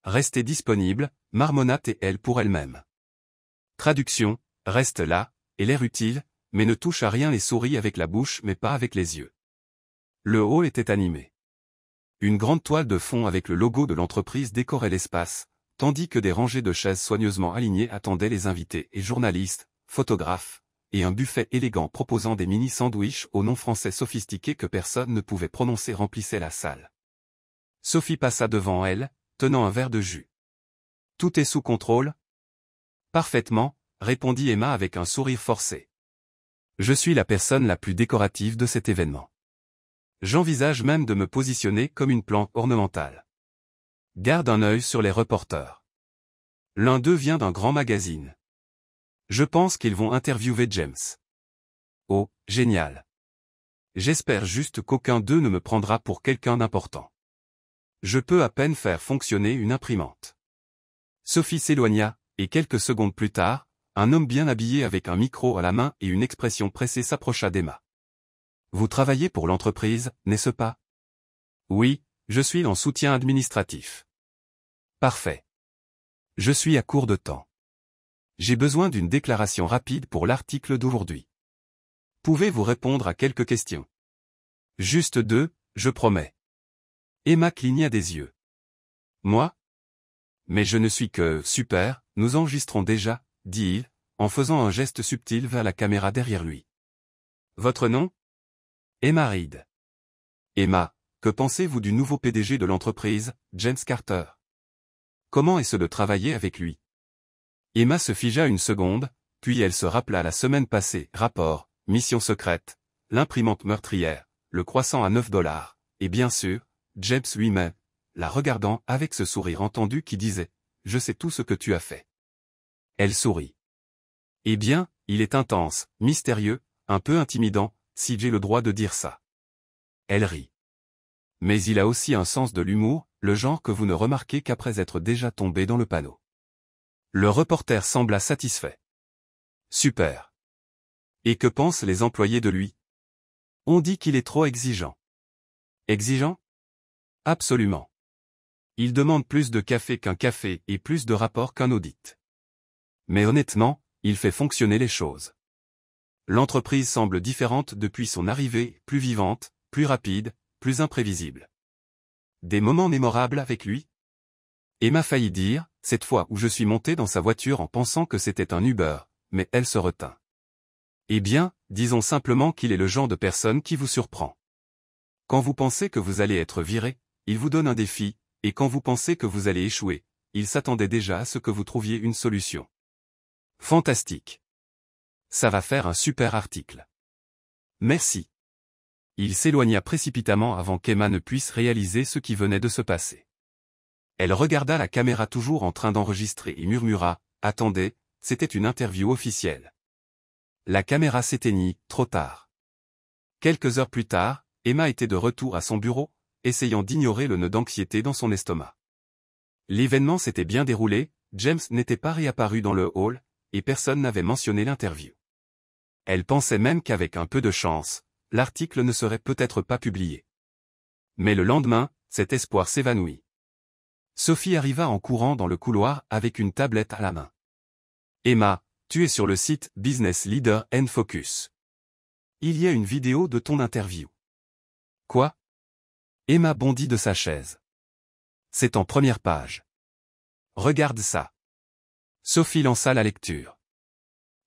S1: Rester disponible, marmonna-t-elle pour elle-même. Traduction, reste là, et l'air utile, mais ne touche à rien et sourit avec la bouche mais pas avec les yeux. Le hall était animé. Une grande toile de fond avec le logo de l'entreprise décorait l'espace, tandis que des rangées de chaises soigneusement alignées attendaient les invités et journalistes, photographes, et un buffet élégant proposant des mini-sandwichs au nom français sophistiqué que personne ne pouvait prononcer remplissait la salle. Sophie passa devant elle, tenant un verre de jus. Tout est sous contrôle? Parfaitement, répondit Emma avec un sourire forcé. Je suis la personne la plus décorative de cet événement. J'envisage même de me positionner comme une plante ornementale. Garde un œil sur les reporters. L'un d'eux vient d'un grand magazine. Je pense qu'ils vont interviewer James. Oh, génial. J'espère juste qu'aucun d'eux ne me prendra pour quelqu'un d'important. Je peux à peine faire fonctionner une imprimante. Sophie s'éloigna, et quelques secondes plus tard, un homme bien habillé avec un micro à la main et une expression pressée s'approcha d'Emma. Vous travaillez pour l'entreprise, n'est-ce pas? Oui, je suis en soutien administratif. Parfait. Je suis à court de temps. J'ai besoin d'une déclaration rapide pour l'article d'aujourd'hui. Pouvez-vous répondre à quelques questions? Juste 2, je promets. Emma cligna des yeux. Moi? Mais je ne suis que, super, nous enregistrons déjà, dit-il, en faisant un geste subtil vers la caméra derrière lui. Votre nom? Emma Reed. Emma, que pensez-vous du nouveau PDG de l'entreprise, James Carter? Comment est-ce de travailler avec lui? Emma se figea une seconde, puis elle se rappela la semaine passée, rapport, mission secrète, l'imprimante meurtrière, le croissant à 9 $, et bien sûr, James lui-même, la regardant avec ce sourire entendu qui disait « Je sais tout ce que tu as fait ». Elle sourit. Eh bien, il est intense, mystérieux, un peu intimidant, si j'ai le droit de dire ça. Elle rit. Mais il a aussi un sens de l'humour, le genre que vous ne remarquez qu'après être déjà tombé dans le panneau. Le reporter sembla satisfait. Super. Et que pensent les employés de lui? On dit qu'il est trop exigeant. Exigeant? Absolument. Il demande plus de café qu'un café et plus de rapports qu'un audit. Mais honnêtement, il fait fonctionner les choses. L'entreprise semble différente depuis son arrivée, plus vivante, plus rapide, plus imprévisible. Des moments mémorables avec lui? Emma faillit dire, cette fois où je suis monté dans sa voiture en pensant que c'était un Uber, mais elle se retint. Eh bien, disons simplement qu'il est le genre de personne qui vous surprend. Quand vous pensez que vous allez être viré, il vous donne un défi, et quand vous pensez que vous allez échouer, il s'attendait déjà à ce que vous trouviez une solution. Fantastique. Ça va faire un super article. Merci. Il s'éloigna précipitamment avant qu'Emma ne puisse réaliser ce qui venait de se passer. Elle regarda la caméra toujours en train d'enregistrer et murmura « Attendez, c'était une interview officielle ». La caméra s'éteignit, trop tard. Quelques heures plus tard, Emma était de retour à son bureau, essayant d'ignorer le nœud d'anxiété dans son estomac. L'événement s'était bien déroulé, James n'était pas réapparu dans le hall, et personne n'avait mentionné l'interview. Elle pensait même qu'avec un peu de chance, l'article ne serait peut-être pas publié. Mais le lendemain, cet espoir s'évanouit. Sophie arriva en courant dans le couloir avec une tablette à la main. « Emma, tu es sur le site Business Leader & Focus. Il y a une vidéo de ton interview. » Quoi? Emma bondit de sa chaise. C'est en première page. Regarde ça. Sophie lança la lecture.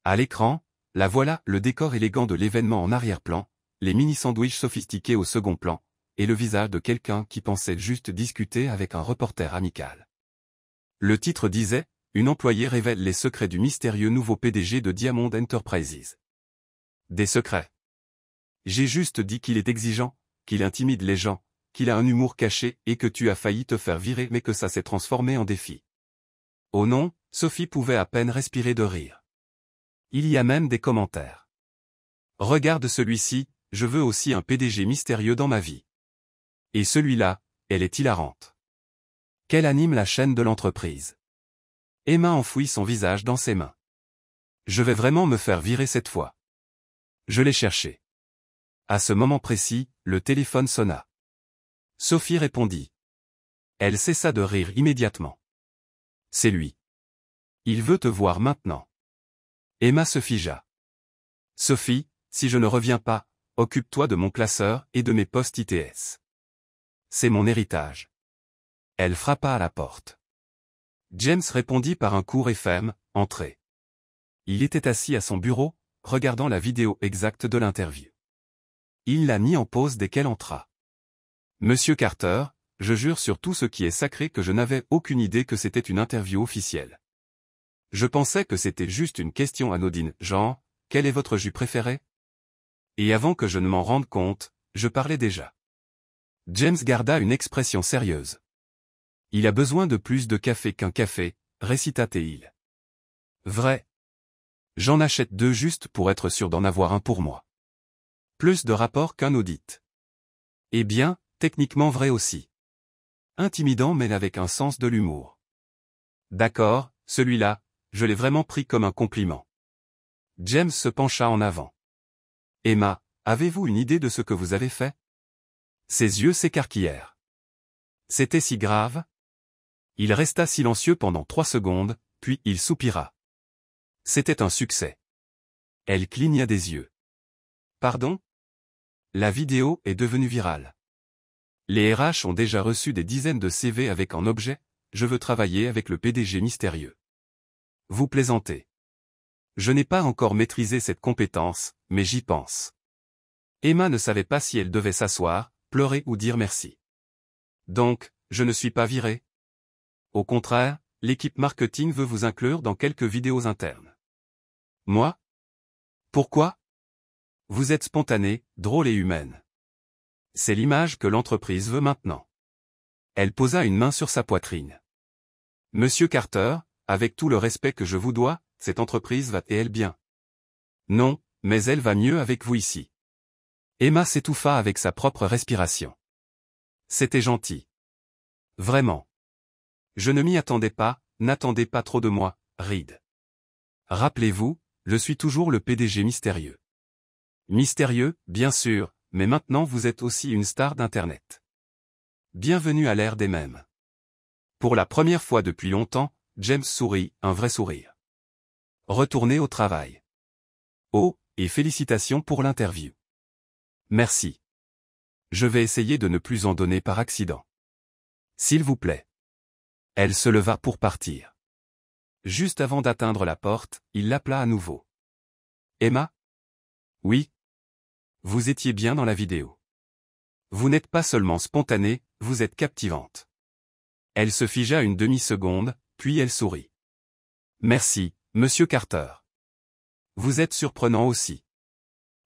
S1: À l'écran, la voilà, le décor élégant de l'événement en arrière-plan, les mini-sandwichs sophistiqués au second plan, et le visage de quelqu'un qui pensait juste discuter avec un reporter amical. Le titre disait « Une employée révèle les secrets du mystérieux nouveau PDG de Diamond Enterprises. » Des secrets. J'ai juste dit qu'il est exigeant, qu'il intimide les gens, qu'il a un humour caché et que tu as failli te faire virer mais que ça s'est transformé en défi. Oh non, Sophie pouvait à peine respirer de rire. Il y a même des commentaires. Regarde celui-ci, je veux aussi un PDG mystérieux dans ma vie. Et celui-là, elle est hilarante. Qu'elle anime la chaîne de l'entreprise. Emma enfouit son visage dans ses mains. Je vais vraiment me faire virer cette fois. Je l'ai cherché. À ce moment précis, le téléphone sonna. Sophie répondit. Elle cessa de rire immédiatement. C'est lui. Il veut te voir maintenant. Emma se figea. Sophie, si je ne reviens pas, occupe-toi de mon classeur et de mes postes ITS. C'est mon héritage. Elle frappa à la porte. James répondit par un court et ferme, entrez. Il était assis à son bureau, regardant la vidéo exacte de l'interview. Il l'a mis en pause dès qu'elle entra. Monsieur Carter, je jure sur tout ce qui est sacré que je n'avais aucune idée que c'était une interview officielle. Je pensais que c'était juste une question anodine, genre, quel est votre jus préféré? Et avant que je ne m'en rende compte, je parlais déjà. James garda une expression sérieuse. Il a besoin de plus de café qu'un café, récita-t-il. Vrai. J'en achète 2 juste pour être sûr d'en avoir un pour moi. Plus de rapports qu'un audit. Eh bien, techniquement vrai aussi. Intimidant mais avec un sens de l'humour. D'accord, celui-là, je l'ai vraiment pris comme un compliment. James se pencha en avant. Emma, avez-vous une idée de ce que vous avez fait? Ses yeux s'écarquillèrent. C'était si grave? Il resta silencieux pendant 3 secondes, puis il soupira. C'était un succès. Elle cligna des yeux. Pardon? La vidéo est devenue virale. Les RH ont déjà reçu des dizaines de CV avec en objet « Je veux travailler avec le PDG mystérieux ». Vous plaisantez. Je n'ai pas encore maîtrisé cette compétence, mais j'y pense. Emma ne savait pas si elle devait s'asseoir, pleurer ou dire merci. Donc, je ne suis pas virée? Au contraire, l'équipe marketing veut vous inclure dans quelques vidéos internes. Moi? Pourquoi? Vous êtes spontanée, drôle et humaine. C'est l'image que l'entreprise veut maintenant. Elle posa une main sur sa poitrine. Monsieur Carter, avec tout le respect que je vous dois, cette entreprise va-t-elle bien? Non, mais elle va mieux avec vous ici. Emma s'étouffa avec sa propre respiration. C'était gentil. Vraiment. Je ne m'y attendais pas, n'attendez pas trop de moi, Reed. Rappelez-vous, je suis toujours le PDG mystérieux. Mystérieux, bien sûr, mais maintenant vous êtes aussi une star d'Internet. Bienvenue à l'ère des mèmes. Pour la première fois depuis longtemps, James sourit, un vrai sourire. Retournez au travail. Oh, et félicitations pour l'interview. Merci. Je vais essayer de ne plus en donner par accident. S'il vous plaît. Elle se leva pour partir. Juste avant d'atteindre la porte, il l'appela à nouveau. Emma? Oui. Vous étiez bien dans la vidéo. Vous n'êtes pas seulement spontanée, vous êtes captivante. Elle se figea une demi-seconde, puis elle sourit. Merci, Monsieur Carter. Vous êtes surprenant aussi.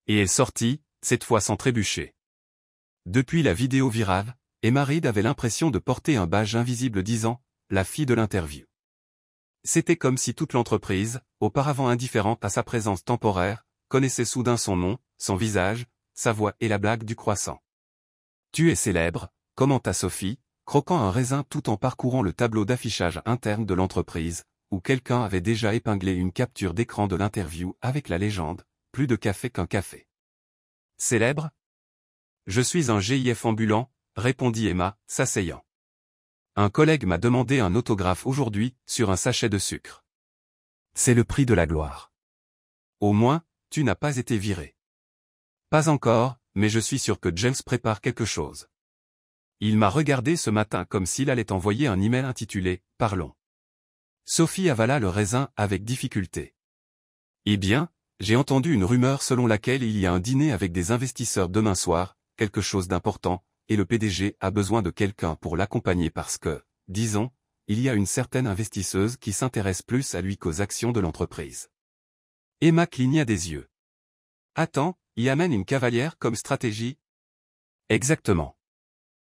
S1: Et elle sortit, cette fois sans trébucher. Depuis la vidéo virale, Emma Reed avait l'impression de porter un badge invisible disant « la fille de l'interview ». C'était comme si toute l'entreprise, auparavant indifférente à sa présence temporaire, connaissait soudain son nom, son visage, sa voix et la blague du croissant. « Tu es célèbre », commenta Sophie, croquant un raisin tout en parcourant le tableau d'affichage interne de l'entreprise, où quelqu'un avait déjà épinglé une capture d'écran de l'interview avec la légende « plus de café qu'un café ». Célèbre? Je suis un GIF ambulant, répondit Emma, s'asseyant. Un collègue m'a demandé un autographe aujourd'hui, sur un sachet de sucre. C'est le prix de la gloire. Au moins, tu n'as pas été viré. Pas encore, mais je suis sûr que James prépare quelque chose. Il m'a regardé ce matin comme s'il allait envoyer un email intitulé « Parlons ». Sophie avala le raisin avec difficulté. Eh bien, j'ai entendu une rumeur selon laquelle il y a un dîner avec des investisseurs demain soir, quelque chose d'important, et le PDG a besoin de quelqu'un pour l'accompagner parce que, disons, il y a une certaine investisseuse qui s'intéresse plus à lui qu'aux actions de l'entreprise. Emma cligna des yeux. Attends, y amène une cavalière comme stratégie? Exactement.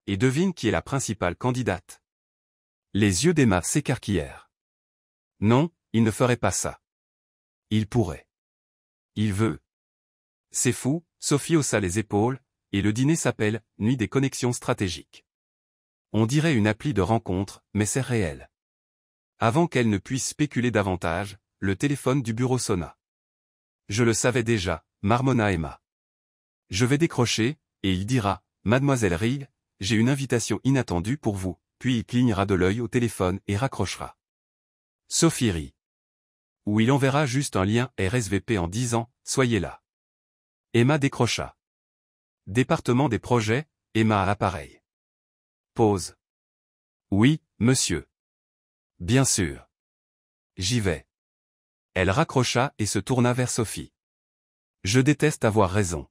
S1: Et devine qui est la principale candidate. Les yeux d'Emma s'écarquillèrent. Non, il ne ferait pas ça. Il pourrait. Il veut. C'est fou, Sophie haussa les épaules, et le dîner s'appelle « Nuit des connexions stratégiques ». On dirait une appli de rencontre, mais c'est réel. Avant qu'elle ne puisse spéculer davantage, le téléphone du bureau sonna. Je le savais déjà, marmonna Emma. Je vais décrocher, et il dira « Mademoiselle Reed, j'ai une invitation inattendue pour vous », puis il clignera de l'œil au téléphone et raccrochera. Sophie rit. Ou il enverra juste un lien RSVP en disant « Soyez là ». Emma décrocha. Département des projets, Emma à l'appareil. Pause. Oui, monsieur. Bien sûr. J'y vais. Elle raccrocha et se tourna vers Sophie. Je déteste avoir raison.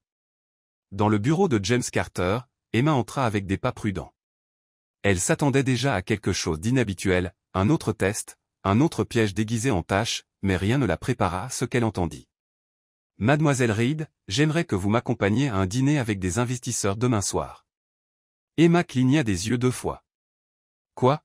S1: Dans le bureau de James Carter, Emma entra avec des pas prudents. Elle s'attendait déjà à quelque chose d'inhabituel, un autre test, un autre piège déguisé en tâche, mais rien ne la prépara à ce qu'elle entendit. Mademoiselle Reed, j'aimerais que vous m'accompagniez à un dîner avec des investisseurs demain soir. Emma cligna des yeux 2 fois. Quoi?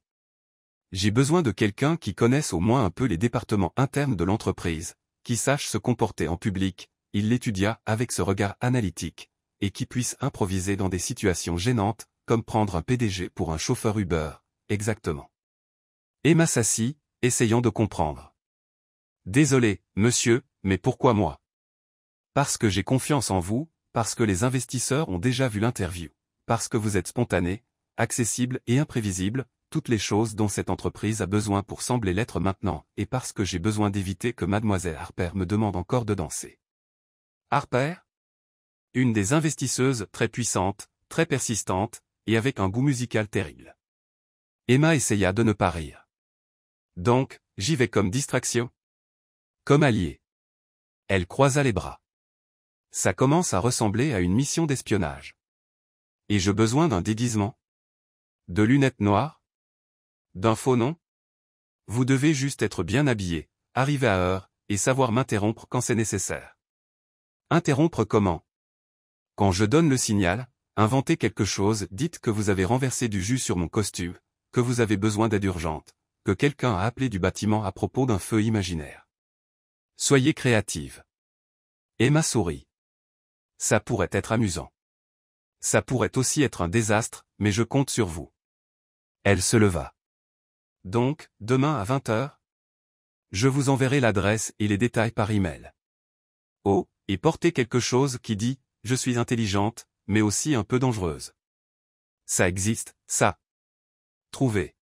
S1: J'ai besoin de quelqu'un qui connaisse au moins un peu les départements internes de l'entreprise, qui sache se comporter en public, il l'étudia avec ce regard analytique, et qui puisse improviser dans des situations gênantes, comme prendre un PDG pour un chauffeur Uber, exactement. Emma s'assit, essayant de comprendre. Désolé, monsieur, mais pourquoi moi? Parce que j'ai confiance en vous, parce que les investisseurs ont déjà vu l'interview, parce que vous êtes spontané, accessible et imprévisible, toutes les choses dont cette entreprise a besoin pour sembler l'être maintenant, et parce que j'ai besoin d'éviter que mademoiselle Harper me demande encore de danser. Harper? Une des investisseuses très puissantes, très persistante, et avec un goût musical terrible. Emma essaya de ne pas rire. Donc, j'y vais comme distraction? Comme allié. Elle croisa les bras. Ça commence à ressembler à une mission d'espionnage. Et j'ai besoin d'un déguisement? De lunettes noires? D'un faux nom? Vous devez juste être bien habillé, arriver à heure, et savoir m'interrompre quand c'est nécessaire. Interrompre comment? Quand je donne le signal, inventez quelque chose, dites que vous avez renversé du jus sur mon costume, que vous avez besoin d'aide urgente, que quelqu'un a appelé du bâtiment à propos d'un feu imaginaire. Soyez créative. Emma sourit. Ça pourrait être amusant. Ça pourrait aussi être un désastre, mais je compte sur vous. Elle se leva. Donc, demain à 20h? Je vous enverrai l'adresse et les détails par email. Oh, et portez quelque chose qui dit « Je suis intelligente, mais aussi un peu dangereuse ». Ça existe, ça. Trouvez.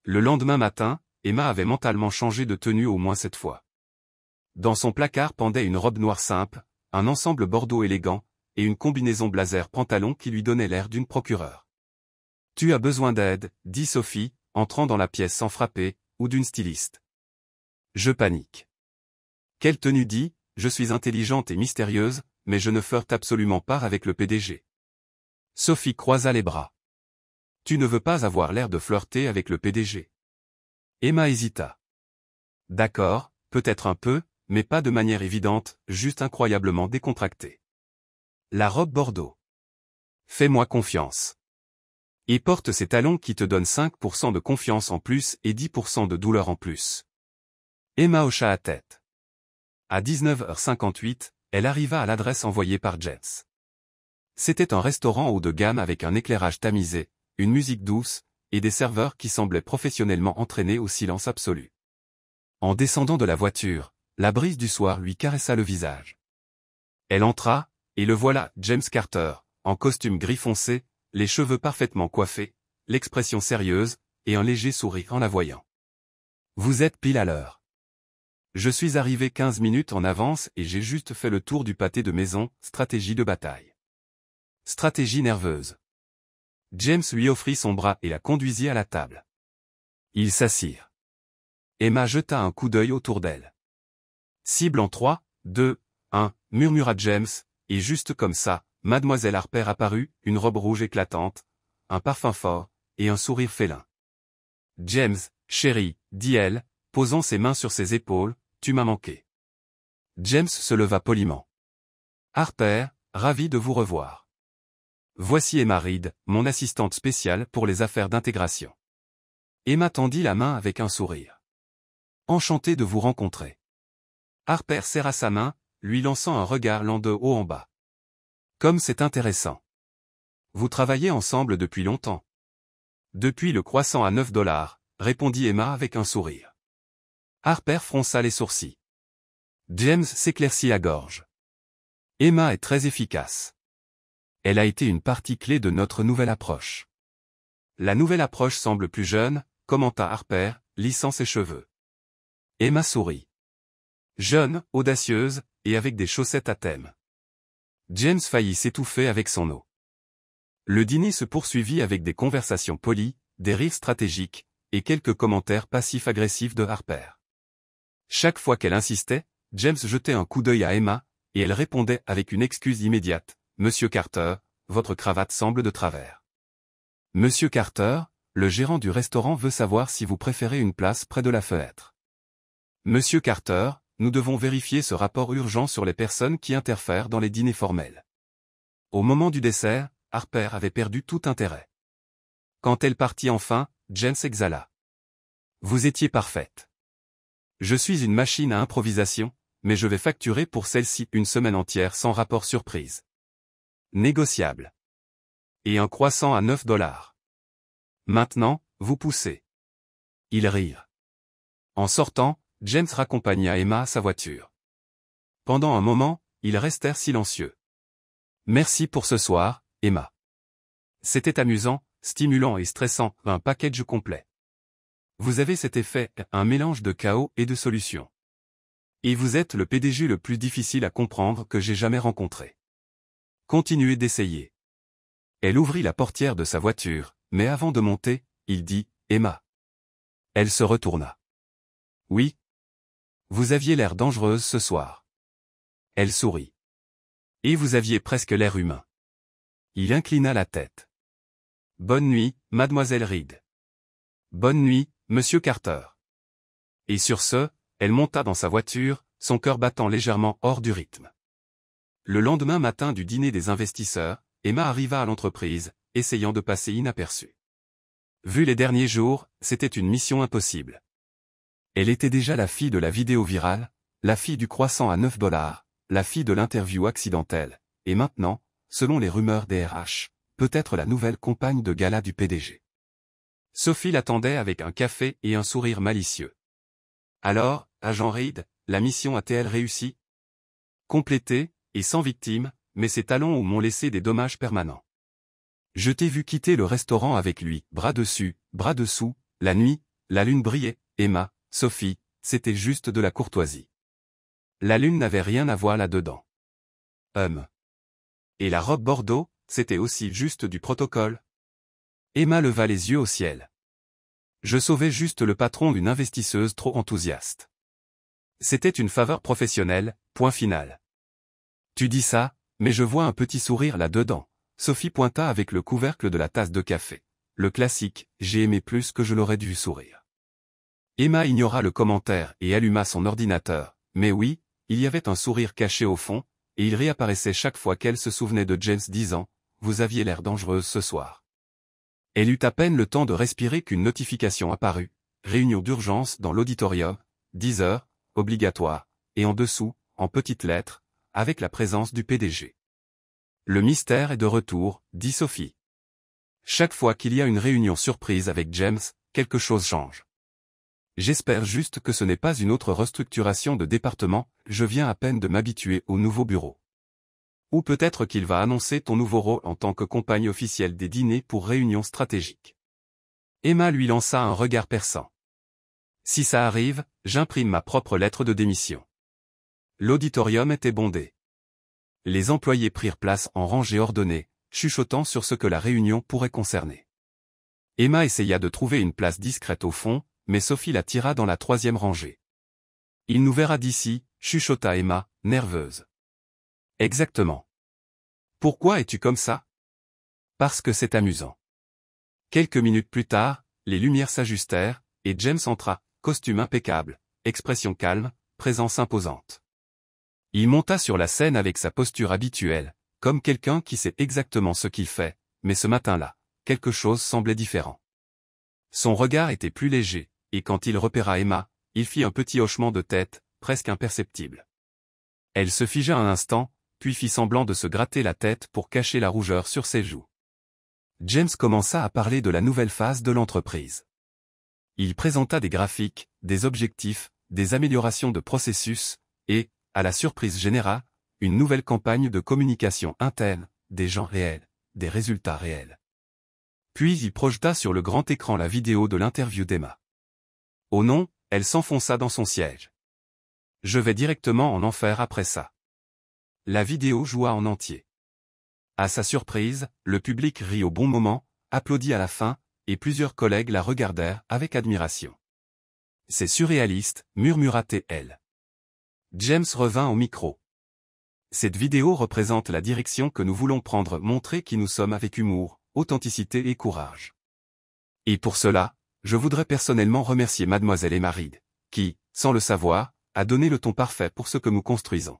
S1: Le lendemain matin, Emma avait mentalement changé de tenue au moins 7 fois. Dans son placard pendait une robe noire simple, un ensemble bordeaux élégant, et une combinaison blazer pantalon qui lui donnait l'air d'une procureure. « Tu as besoin d'aide, dit Sophie, entrant dans la pièce sans frapper, ou d'une styliste. Je panique. Quelle tenue dit, je suis intelligente et mystérieuse, mais je ne flirte absolument pas avec le PDG. Sophie croisa les bras. Tu ne veux pas avoir l'air de flirter avec le PDG. Emma hésita. D'accord, peut-être un peu, mais pas de manière évidente, juste incroyablement décontractée. La robe bordeaux. Fais-moi confiance. Et porte ces talons qui te donnent 5% de confiance en plus et 10% de douleur en plus. Emma hocha la tête. À 19h58, elle arriva à l'adresse envoyée par Jets. C'était un restaurant haut de gamme avec un éclairage tamisé, une musique douce, et des serveurs qui semblaient professionnellement entraînés au silence absolu. En descendant de la voiture, la brise du soir lui caressa le visage. Elle entra, et le voilà, James Carter, en costume gris foncé, les cheveux parfaitement coiffés, l'expression sérieuse, et un léger sourire en la voyant. Vous êtes pile à l'heure. Je suis arrivé 15 minutes en avance et j'ai juste fait le tour du pâté de maison, stratégie de bataille. Stratégie nerveuse. James lui offrit son bras et la conduisit à la table. Ils s'assirent. Emma jeta un coup d'œil autour d'elle. Cible en 3, 2, 1, murmura James, et juste comme ça, Mademoiselle Harper apparut, une robe rouge éclatante, un parfum fort, et un sourire félin. James, chérie, dit-elle, posant ses mains sur ses épaules, tu m'as manqué. James se leva poliment. Harper, ravi de vous revoir. Voici Emma Reed, mon assistante spéciale pour les affaires d'intégration. Emma tendit la main avec un sourire. Enchanté de vous rencontrer. Harper serra sa main, lui lançant un regard lent de haut en bas. Comme c'est intéressant. Vous travaillez ensemble depuis longtemps. Depuis le croissant à $9, répondit Emma avec un sourire. Harper fronça les sourcils. James s'éclaircit la gorge. Emma est très efficace. Elle a été une partie clé de notre nouvelle approche. La nouvelle approche semble plus jeune, commenta Harper, lissant ses cheveux. Emma sourit. Jeune, audacieuse, et avec des chaussettes à thème. James faillit s'étouffer avec son eau. Le dîner se poursuivit avec des conversations polies, des rires stratégiques, et quelques commentaires passifs-agressifs de Harper. Chaque fois qu'elle insistait, James jetait un coup d'œil à Emma, et elle répondait avec une excuse immédiate. « Monsieur Carter, votre cravate semble de travers. » Monsieur Carter, le gérant du restaurant veut savoir si vous préférez une place près de la fenêtre. Monsieur Carter, nous devons vérifier ce rapport urgent sur les personnes qui interfèrent dans les dîners formels. Au moment du dessert, Harper avait perdu tout intérêt. Quand elle partit enfin, James exhala. Vous étiez parfaite. Je suis une machine à improvisation, mais je vais facturer pour celle-ci une semaine entière sans rapport surprise. Négociable. Et un croissant à $9. Maintenant, vous poussez. Ils rirent. En sortant, James raccompagna Emma à sa voiture. Pendant un moment, ils restèrent silencieux. Merci pour ce soir, Emma. C'était amusant, stimulant et stressant, un package complet. Vous avez cet effet, un mélange de chaos et de solutions. Et vous êtes le PDG le plus difficile à comprendre que j'ai jamais rencontré. Continuez d'essayer. Elle ouvrit la portière de sa voiture, mais avant de monter, il dit, Emma. Elle se retourna. Oui. Vous aviez l'air dangereuse ce soir. Elle sourit. Et vous aviez presque l'air humain. Il inclina la tête. Bonne nuit, mademoiselle Reed. Bonne nuit, monsieur Carter. Et sur ce, elle monta dans sa voiture, son cœur battant légèrement hors du rythme. Le lendemain matin du dîner des investisseurs, Emma arriva à l'entreprise, essayant de passer inaperçue. Vu les derniers jours, c'était une mission impossible. Elle était déjà la fille de la vidéo virale, la fille du croissant à 9 $, la fille de l'interview accidentelle, et maintenant, selon les rumeurs des RH, peut-être la nouvelle compagne de gala du PDG. Sophie l'attendait avec un café et un sourire malicieux. Alors, agent Reid, la mission a-t-elle réussi? Complétée, et sans victime, mais ses talons m'ont laissé des dommages permanents. Je t'ai vu quitter le restaurant avec lui, bras dessus, bras dessous, la nuit, la lune brillait, Emma, Sophie, c'était juste de la courtoisie. La lune n'avait rien à voir là-dedans. Et la robe bordeaux, c'était aussi juste du protocole. Emma leva les yeux au ciel. Je sauvais juste le patron d'une investisseuse trop enthousiaste. C'était une faveur professionnelle, point final. Tu dis ça, mais je vois un petit sourire là-dedans. Sophie pointa avec le couvercle de la tasse de café. Le classique, j'ai aimé plus que je l'aurais dû sourire. Emma ignora le commentaire et alluma son ordinateur, mais oui, il y avait un sourire caché au fond, et il réapparaissait chaque fois qu'elle se souvenait de James disant « Vous aviez l'air dangereuse ce soir ». Elle eut à peine le temps de respirer qu'une notification apparut, réunion d'urgence dans l'auditorium, 10 heures, obligatoire, et en dessous, en petites lettres, avec la présence du PDG. Le mystère est de retour, dit Sophie. Chaque fois qu'il y a une réunion surprise avec James, quelque chose change. J'espère juste que ce n'est pas une autre restructuration de département, je viens à peine de m'habituer au nouveau bureau. Ou peut-être qu'il va annoncer ton nouveau rôle en tant que compagne officielle des dîners pour réunions stratégiques. Emma lui lança un regard perçant. Si ça arrive, j'imprime ma propre lettre de démission. L'auditorium était bondé. Les employés prirent place en rangée ordonnée, chuchotant sur ce que la réunion pourrait concerner. Emma essaya de trouver une place discrète au fond, mais Sophie la tira dans la 3e rangée. Il nous verra d'ici, chuchota Emma, nerveuse. Exactement. Pourquoi es-tu comme ça? Parce que c'est amusant. Quelques minutes plus tard, les lumières s'ajustèrent, et James entra, costume impeccable, expression calme, présence imposante. Il monta sur la scène avec sa posture habituelle, comme quelqu'un qui sait exactement ce qu'il fait, mais ce matin-là, quelque chose semblait différent. Son regard était plus léger, et quand il repéra Emma, il fit un petit hochement de tête, presque imperceptible. Elle se figea un instant, puis fit semblant de se gratter la tête pour cacher la rougeur sur ses joues. James commença à parler de la nouvelle phase de l'entreprise. Il présenta des graphiques, des objectifs, des améliorations de processus, et, à la surprise générale, une nouvelle campagne de communication interne, des gens réels, des résultats réels. Puis il projeta sur le grand écran la vidéo de l'interview d'Emma. Oh non, elle s'enfonça dans son siège. Je vais directement en enfer après ça. La vidéo joua en entier. À sa surprise, le public rit au bon moment, applaudit à la fin, et plusieurs collègues la regardèrent avec admiration. C'est surréaliste, murmura-t-elle. James revint au micro. Cette vidéo représente la direction que nous voulons prendre, montrer qui nous sommes avec humour, authenticité et courage. Et pour cela, je voudrais personnellement remercier Mademoiselle Emma Reid, qui, sans le savoir, a donné le ton parfait pour ce que nous construisons.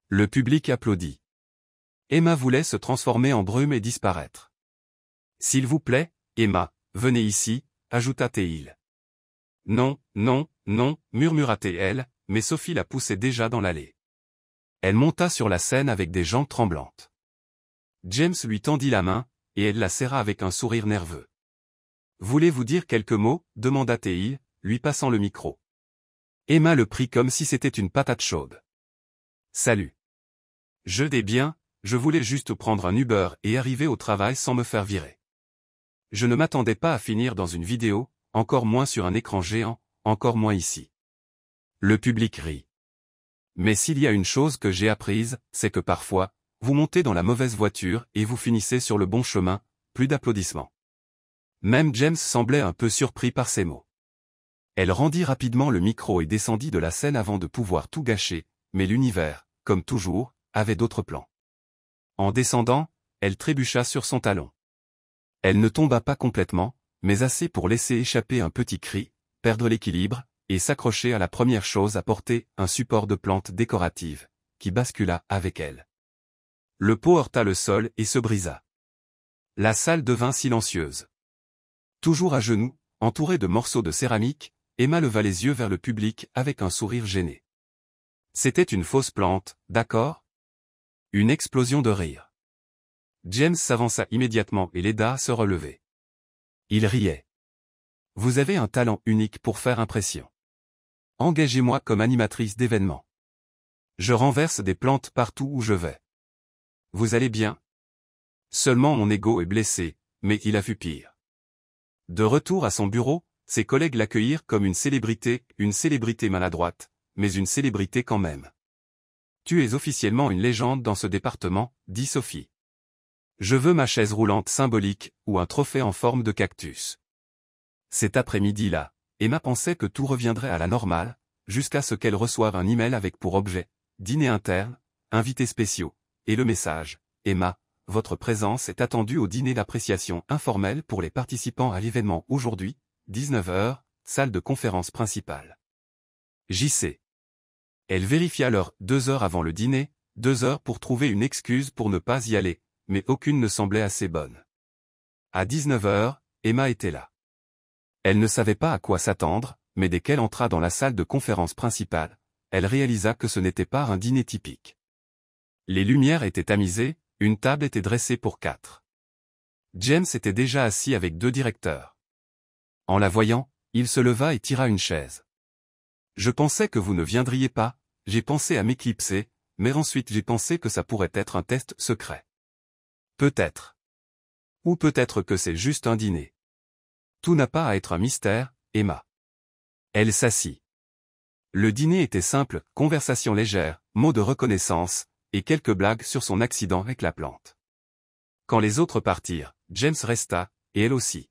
S1: Le public applaudit. Emma voulait se transformer en brume et disparaître. S'il vous plaît, Emma, venez ici, ajouta-t-il. Non, non, non, murmura-t-elle, mais Sophie la poussait déjà dans l'allée. Elle monta sur la scène avec des jambes tremblantes. James lui tendit la main, et elle la serra avec un sourire nerveux. Voulez-vous dire quelques mots, demanda-t-il, lui passant le micro. Emma le prit comme si c'était une patate chaude. Salut. Je vais bien, je voulais juste prendre un Uber et arriver au travail sans me faire virer. Je ne m'attendais pas à finir dans une vidéo, encore moins sur un écran géant, encore moins ici. Le public rit. Mais s'il y a une chose que j'ai apprise, c'est que parfois, vous montez dans la mauvaise voiture et vous finissez sur le bon chemin, plus d'applaudissements. Même James semblait un peu surpris par ces mots. Elle rendit rapidement le micro et descendit de la scène avant de pouvoir tout gâcher, mais l'univers, comme toujours, avait d'autres plans. En descendant, elle trébucha sur son talon. Elle ne tomba pas complètement, mais assez pour laisser échapper un petit cri, perdre l'équilibre, et s'accrocher à la première chose à porter, un support de plante décorative, qui bascula avec elle. Le pot heurta le sol et se brisa. La salle devint silencieuse. Toujours à genoux, entourée de morceaux de céramique, Emma leva les yeux vers le public avec un sourire gêné. C'était une fausse plante, d'accord? Une explosion de rire. James s'avança immédiatement et l'aida à se relever. Il riait. Vous avez un talent unique pour faire impression. Engagez-moi comme animatrice d'événements. Je renverse des plantes partout où je vais. Vous allez bien? Seulement mon ego est blessé, mais il a vu pire. De retour à son bureau, ses collègues l'accueillirent comme une célébrité maladroite, mais une célébrité quand même. Tu es officiellement une légende dans ce département, dit Sophie. Je veux ma chaise roulante symbolique, ou un trophée en forme de cactus. Cet après-midi-là, Emma pensait que tout reviendrait à la normale, jusqu'à ce qu'elle reçoive un email avec pour objet, dîner interne, invités spéciaux, et le message, Emma, votre présence est attendue au dîner d'appréciation informel pour les participants à l'événement aujourd'hui, 19h, salle de conférence principale. JC. Elle vérifia l'heure 2 heures avant le dîner, 2 heures pour trouver une excuse pour ne pas y aller, mais aucune ne semblait assez bonne. À 19h, Emma était là. Elle ne savait pas à quoi s'attendre, mais dès qu'elle entra dans la salle de conférence principale, elle réalisa que ce n'était pas un dîner typique. Les lumières étaient tamisées, une table était dressée pour 4. James était déjà assis avec 2 directeurs. En la voyant, il se leva et tira une chaise. Je pensais que vous ne viendriez pas, j'ai pensé à m'éclipser, mais ensuite j'ai pensé que ça pourrait être un test secret. Peut-être. Ou peut-être que c'est juste un dîner. Tout n'a pas à être un mystère, Emma. Elle s'assit. Le dîner était simple, conversation légère, mots de reconnaissance, et quelques blagues sur son accident avec la plante. Quand les autres partirent, James resta, et elle aussi.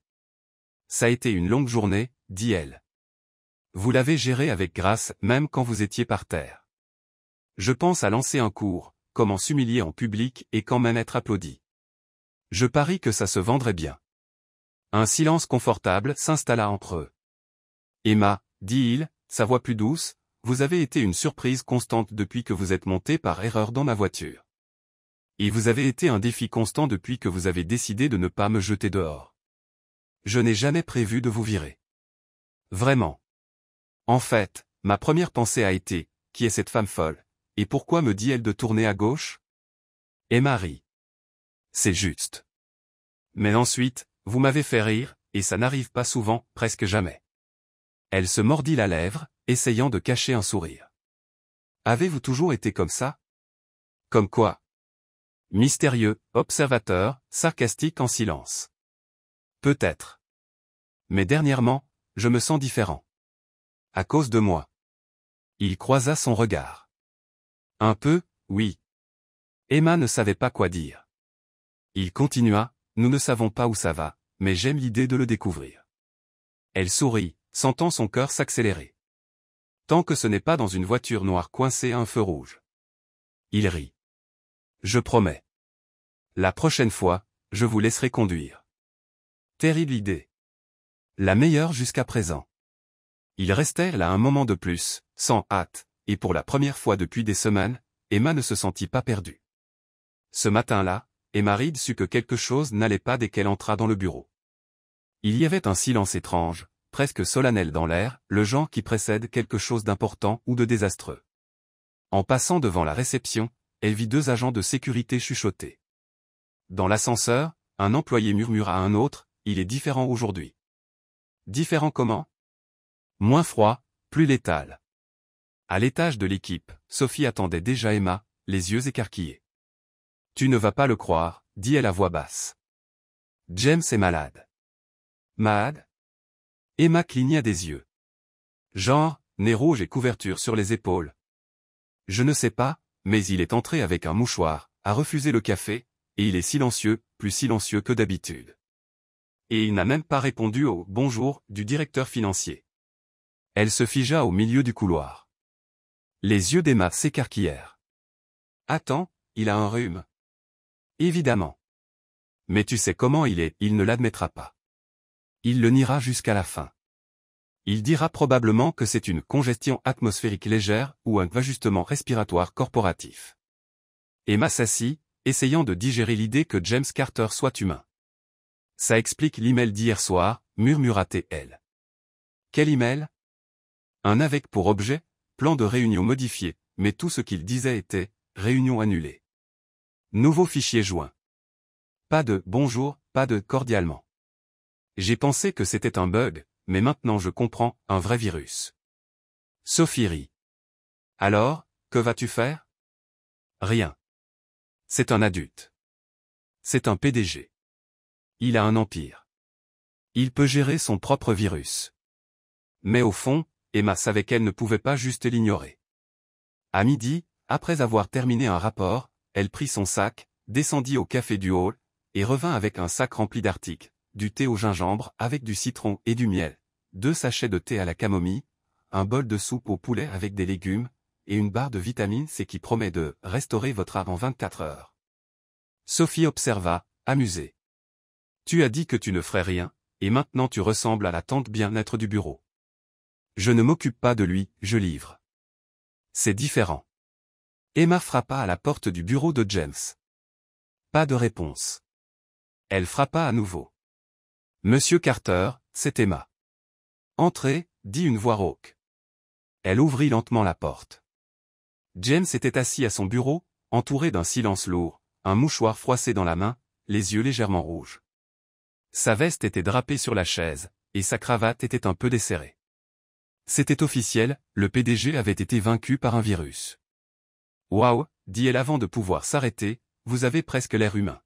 S1: Ça a été une longue journée, dit-elle. Vous l'avez géré avec grâce, même quand vous étiez par terre. Je pense à lancer un cours, comment s'humilier en public et quand même être applaudi. Je parie que ça se vendrait bien. Un silence confortable s'installa entre eux. Emma, dit-il, sa voix plus douce, vous avez été une surprise constante depuis que vous êtes montée par erreur dans ma voiture. Et vous avez été un défi constant depuis que vous avez décidé de ne pas me jeter dehors. Je n'ai jamais prévu de vous virer. Vraiment. En fait, ma première pensée a été, qui est cette femme folle, et pourquoi me dit-elle de tourner à gauche? Emma rit. C'est juste. Mais ensuite, vous m'avez fait rire, et ça n'arrive pas souvent, presque jamais. Elle se mordit la lèvre, essayant de cacher un sourire. Avez-vous toujours été comme ça? Comme quoi? Mystérieux, observateur, sarcastique en silence. Peut-être. Mais dernièrement, je me sens différent. À cause de moi. Il croisa son regard. Un peu, oui. Emma ne savait pas quoi dire. Il continua, nous ne savons pas où ça va, mais j'aime l'idée de le découvrir. Elle sourit, sentant son cœur s'accélérer. Tant que ce n'est pas dans une voiture noire coincée à un feu rouge. Il rit. Je promets. La prochaine fois, je vous laisserai conduire. Terrible idée. La meilleure jusqu'à présent. Ils restèrent là un moment de plus, sans hâte, et pour la première fois depuis des semaines, Emma ne se sentit pas perdue. Ce matin-là, Emma Reed sut que quelque chose n'allait pas dès qu'elle entra dans le bureau. Il y avait un silence étrange, presque solennel dans l'air, le genre qui précède quelque chose d'important ou de désastreux. En passant devant la réception, elle vit 2 agents de sécurité chuchoter. Dans l'ascenseur, un employé murmura à un autre, il est différent aujourd'hui. Différent comment? Moins froid, plus létal. À l'étage de l'équipe, Sophie attendait déjà Emma, les yeux écarquillés. Tu ne vas pas le croire, dit-elle à voix basse. James est malade. Malade? Emma cligna des yeux. Genre, nez rouge et couverture sur les épaules. Je ne sais pas, mais il est entré avec un mouchoir, a refusé le café, et il est silencieux, plus silencieux que d'habitude. Et il n'a même pas répondu au « bonjour » du directeur financier. Elle se figea au milieu du couloir. Les yeux d'Emma s'écarquillèrent. Attends, il a un rhume. Évidemment. Mais tu sais comment il est, il ne l'admettra pas. Il le niera jusqu'à la fin. Il dira probablement que c'est une congestion atmosphérique légère ou un ajustement respiratoire corporatif. Emma s'assit, essayant de digérer l'idée que James Carter soit humain. Ça explique l'email d'hier soir, murmura-t-elle. Quel email? Un avec pour objet, plan de réunion modifié, mais tout ce qu'il disait était, réunion annulée. Nouveau fichier joint. Pas de bonjour, pas de cordialement. J'ai pensé que c'était un bug, mais maintenant je comprends, un vrai virus. Sophie rit. Alors, que vas-tu faire? Rien. C'est un adulte. C'est un PDG. Il a un empire. Il peut gérer son propre virus. Mais au fond, Emma savait qu'elle ne pouvait pas juste l'ignorer. À midi, après avoir terminé un rapport, elle prit son sac, descendit au café du hall, et revint avec un sac rempli d'articles, du thé au gingembre avec du citron et du miel, 2 sachets de thé à la camomille, un bol de soupe au poulet avec des légumes, et une barre de vitamine C qui promet de restaurer votre âme en 24 heures. Sophie observa, amusée. Tu as dit que tu ne ferais rien, et maintenant tu ressembles à la tante bien-être du bureau. Je ne m'occupe pas de lui, je livre. C'est différent. Emma frappa à la porte du bureau de James. Pas de réponse. Elle frappa à nouveau. Monsieur Carter, c'est Emma. Entrez, dit une voix rauque. Elle ouvrit lentement la porte. James était assis à son bureau, entouré d'un silence lourd, un mouchoir froissé dans la main, les yeux légèrement rouges. Sa veste était drapée sur la chaise, et sa cravate était un peu desserrée. C'était officiel, le PDG avait été vaincu par un virus. Waouh, dit-elle avant de pouvoir s'arrêter, vous avez presque l'air humain.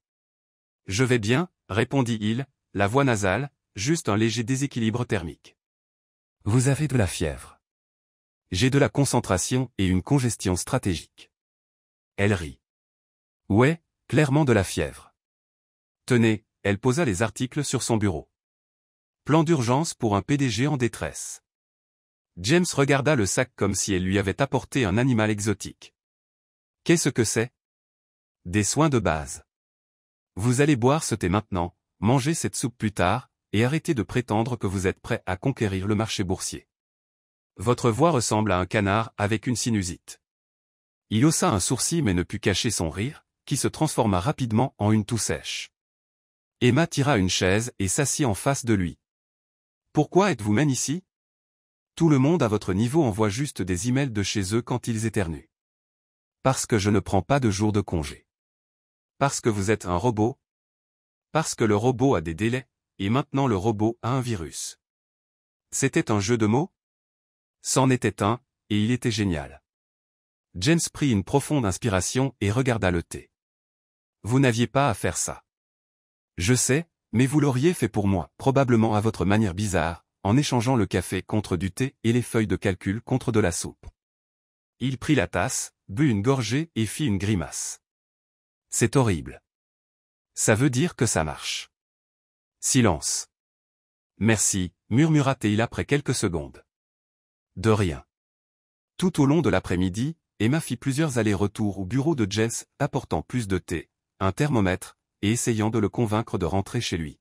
S1: Je vais bien, répondit-il, la voix nasale, juste un léger déséquilibre thermique. Vous avez de la fièvre. J'ai de la concentration et une congestion stratégique. Elle rit. Ouais, clairement de la fièvre. Tenez, elle posa les articles sur son bureau. Plan d'urgence pour un PDG en détresse. James regarda le sac comme si elle lui avait apporté un animal exotique. Qu'est-ce que c'est? Des soins de base. Vous allez boire ce thé maintenant, manger cette soupe plus tard, et arrêtez de prétendre que vous êtes prêt à conquérir le marché boursier. Votre voix ressemble à un canard avec une sinusite. Il haussa un sourcil mais ne put cacher son rire, qui se transforma rapidement en une toux sèche. Emma tira une chaise et s'assit en face de lui. Pourquoi êtes-vous même ici? Tout le monde à votre niveau envoie juste des emails de chez eux quand ils éternuent. Parce que je ne prends pas de jour de congé. Parce que vous êtes un robot. Parce que le robot a des délais, et maintenant le robot a un virus. C'était un jeu de mots? C'en était un, et il était génial. James prit une profonde inspiration et regarda le thé. Vous n'aviez pas à faire ça. Je sais, mais vous l'auriez fait pour moi, probablement à votre manière bizarre, en échangeant le café contre du thé et les feuilles de calcul contre de la soupe. Il prit la tasse, but une gorgée et fit une grimace. C'est horrible. Ça veut dire que ça marche. Silence. Merci, murmura-t-il après quelques secondes. De rien. Tout au long de l'après-midi, Emma fit plusieurs allers-retours au bureau de James, apportant plus de thé, un thermomètre, et essayant de le convaincre de rentrer chez lui.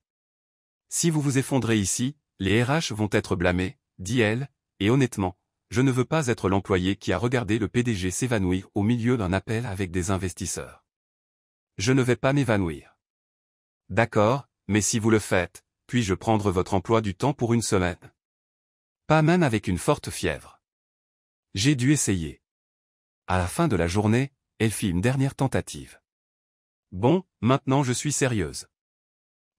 S1: Si vous vous effondrez ici, les RH vont être blâmés, dit-elle, et honnêtement, je ne veux pas être l'employé qui a regardé le PDG s'évanouir au milieu d'un appel avec des investisseurs. Je ne vais pas m'évanouir. D'accord, mais si vous le faites, puis-je prendre votre emploi du temps pour une semaine? Pas même avec une forte fièvre. J'ai dû essayer. À la fin de la journée, elle fit une dernière tentative. Bon, maintenant je suis sérieuse.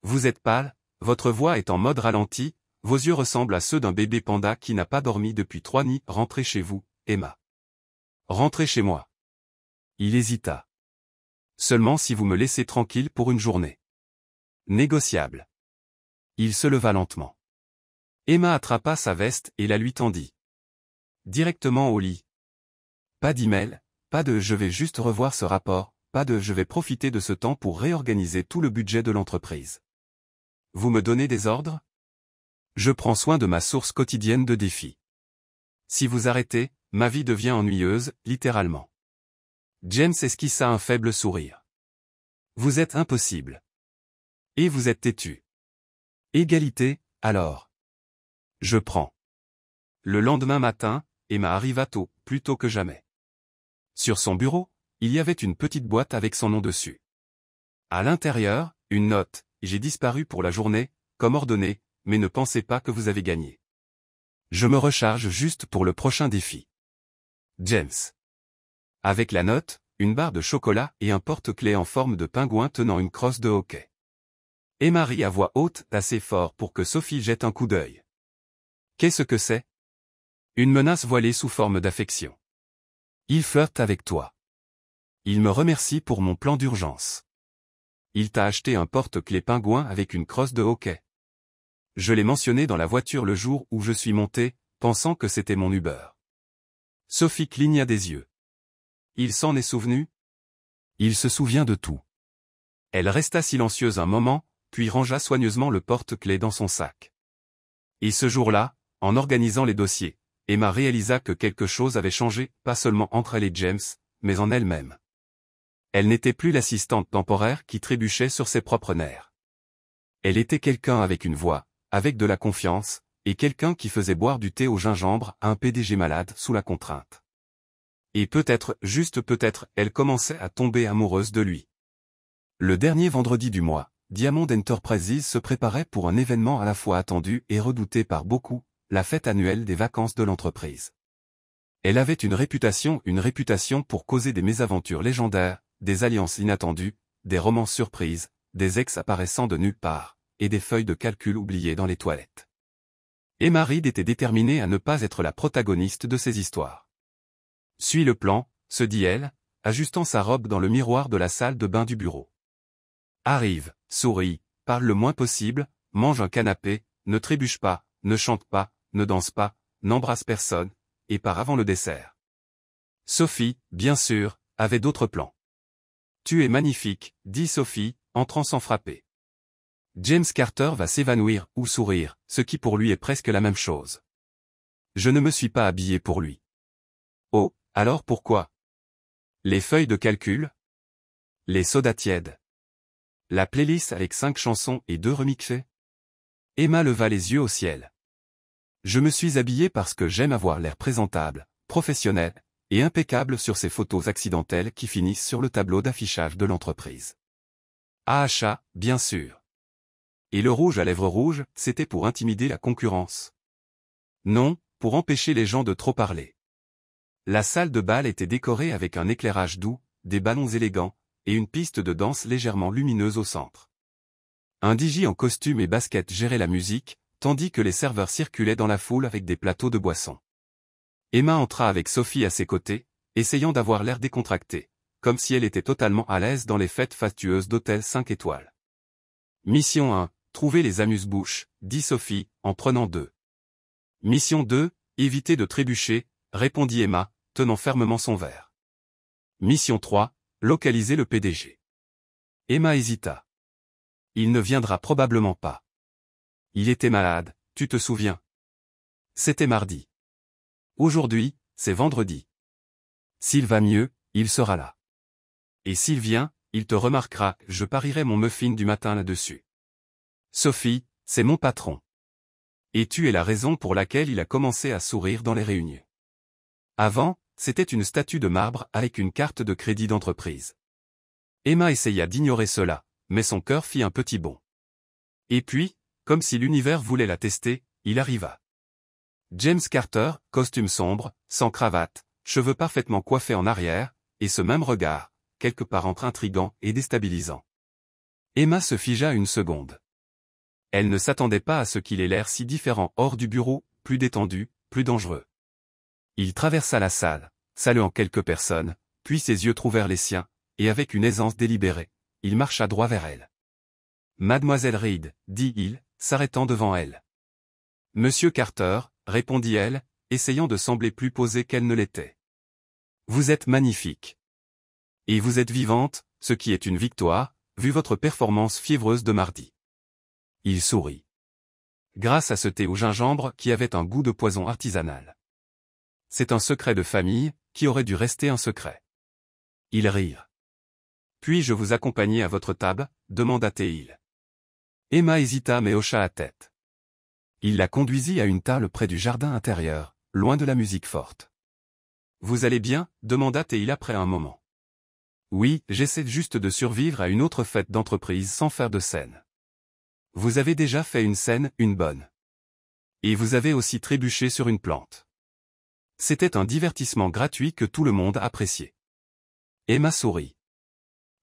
S1: Vous êtes pâle, votre voix est en mode ralenti, vos yeux ressemblent à ceux d'un bébé panda qui n'a pas dormi depuis 3 nuits. Rentrez chez vous, Emma. Rentrez chez moi. Il hésita. Seulement si vous me laissez tranquille pour une journée. Négociable. Il se leva lentement. Emma attrapa sa veste et la lui tendit. Directement au lit. Pas d'email, pas de « je vais juste revoir ce rapport », pas de « je vais profiter de ce temps pour réorganiser tout le budget de l'entreprise ». Vous me donnez des ordres? Je prends soin de ma source quotidienne de défis. Si vous arrêtez, ma vie devient ennuyeuse, littéralement. James esquissa un faible sourire. Vous êtes impossible. Et vous êtes têtu. Égalité, alors. Je prends. Le lendemain matin, Emma arriva tôt, plus tôt que jamais. Sur son bureau, il y avait une petite boîte avec son nom dessus. À l'intérieur, une note: j'ai disparu pour la journée, comme ordonné, mais ne pensez pas que vous avez gagné. Je me recharge juste pour le prochain défi. James. Avec la note, une barre de chocolat et un porte-clés en forme de pingouin tenant une crosse de hockey. Emma rit à voix haute, assez fort pour que Sophie jette un coup d'œil. Qu'est-ce que c'est? Une menace voilée sous forme d'affection. Il flirte avec toi. Il me remercie pour mon plan d'urgence. Il t'a acheté un porte-clés pingouin avec une crosse de hockey. Je l'ai mentionné dans la voiture le jour où je suis monté, pensant que c'était mon Uber. Sophie cligna des yeux. Il s'en est souvenu? Il se souvient de tout. Elle resta silencieuse un moment, puis rangea soigneusement le porte-clés dans son sac. Et ce jour-là, en organisant les dossiers, Emma réalisa que quelque chose avait changé, pas seulement entre elle et James, mais en elle-même. Elle n'était plus l'assistante temporaire qui trébuchait sur ses propres nerfs. Elle était quelqu'un avec une voix, avec de la confiance, et quelqu'un qui faisait boire du thé au gingembre à un PDG malade sous la contrainte. Et peut-être, juste peut-être, elle commençait à tomber amoureuse de lui. Le dernier vendredi du mois, Diamond Enterprises se préparait pour un événement à la fois attendu et redouté par beaucoup, la fête annuelle des vacances de l'entreprise. Elle avait une réputation pour causer des mésaventures légendaires, des alliances inattendues, des romances surprises, des ex apparaissant de nulle part, et des feuilles de calcul oubliées dans les toilettes. Emma Reed était déterminée à ne pas être la protagoniste de ces histoires. « Suis le plan », se dit-elle, ajustant sa robe dans le miroir de la salle de bain du bureau. Arrive, souris, parle le moins possible, mange un canapé, ne trébuche pas, ne chante pas, ne danse pas, n'embrasse personne, et pars avant le dessert. Sophie, bien sûr, avait d'autres plans. « Tu es magnifique », dit Sophie, entrant sans frapper. James Carter va s'évanouir ou sourire, ce qui pour lui est presque la même chose. Je ne me suis pas habillé pour lui. Oh, alors pourquoi? Les feuilles de calcul? Les sodas tièdes? La playlist avec 5 chansons et 2 remixés? Emma leva les yeux au ciel. Je me suis habillé parce que j'aime avoir l'air présentable, professionnel, et impeccable sur ces photos accidentelles qui finissent sur le tableau d'affichage de l'entreprise. Ah chat, bien sûr. Et le rouge à lèvres rouges, c'était pour intimider la concurrence. Non, pour empêcher les gens de trop parler. La salle de bal était décorée avec un éclairage doux, des ballons élégants, et une piste de danse légèrement lumineuse au centre. Un DJ en costume et basket gérait la musique, tandis que les serveurs circulaient dans la foule avec des plateaux de boissons. Emma entra avec Sophie à ses côtés, essayant d'avoir l'air décontractée, comme si elle était totalement à l'aise dans les fêtes fastueuses d'hôtels 5 étoiles. Mission 1, trouver les amuse-bouches, dit Sophie, en prenant 2. Mission 2, éviter de trébucher, répondit Emma, tenant fermement son verre. Mission 3, localiser le PDG. Emma hésita. Il ne viendra probablement pas. Il était malade, tu te souviens? C'était mardi. Aujourd'hui, c'est vendredi. S'il va mieux, il sera là. Et s'il vient, il te remarquera, je parierai mon muffin du matin là-dessus. Sophie, c'est mon patron. Et tu es la raison pour laquelle il a commencé à sourire dans les réunions. Avant, c'était une statue de marbre avec une carte de crédit d'entreprise. Emma essaya d'ignorer cela, mais son cœur fit un petit bond. Et puis, comme si l'univers voulait la tester, il arriva. James Carter, costume sombre, sans cravate, cheveux parfaitement coiffés en arrière, et ce même regard, quelque part entre intrigant et déstabilisant. Emma se figea une seconde. Elle ne s'attendait pas à ce qu'il ait l'air si différent hors du bureau, plus détendu, plus dangereux. Il traversa la salle, saluant quelques personnes, puis ses yeux trouvèrent les siens, et avec une aisance délibérée, il marcha droit vers elle. « Mademoiselle Reed, dit-il, s'arrêtant devant elle. « Monsieur Carter, répondit-elle, essayant de sembler plus posée qu'elle ne l'était. Vous êtes magnifique. Et vous êtes vivante, ce qui est une victoire, vu votre performance fiévreuse de mardi. » Il sourit. Grâce à ce thé au gingembre qui avait un goût de poison artisanal. C'est un secret de famille, qui aurait dû rester un secret. Ils rirent. Puis-je vous accompagner à votre table, demanda-t-il. Emma hésita mais hocha la tête. Il la conduisit à une table près du jardin intérieur, loin de la musique forte. Vous allez bien? Demanda Teil après un moment. Oui, j'essaie juste de survivre à une autre fête d'entreprise sans faire de scène. Vous avez déjà fait une scène, une bonne. Et vous avez aussi trébuché sur une plante. C'était un divertissement gratuit que tout le monde appréciait. Emma sourit.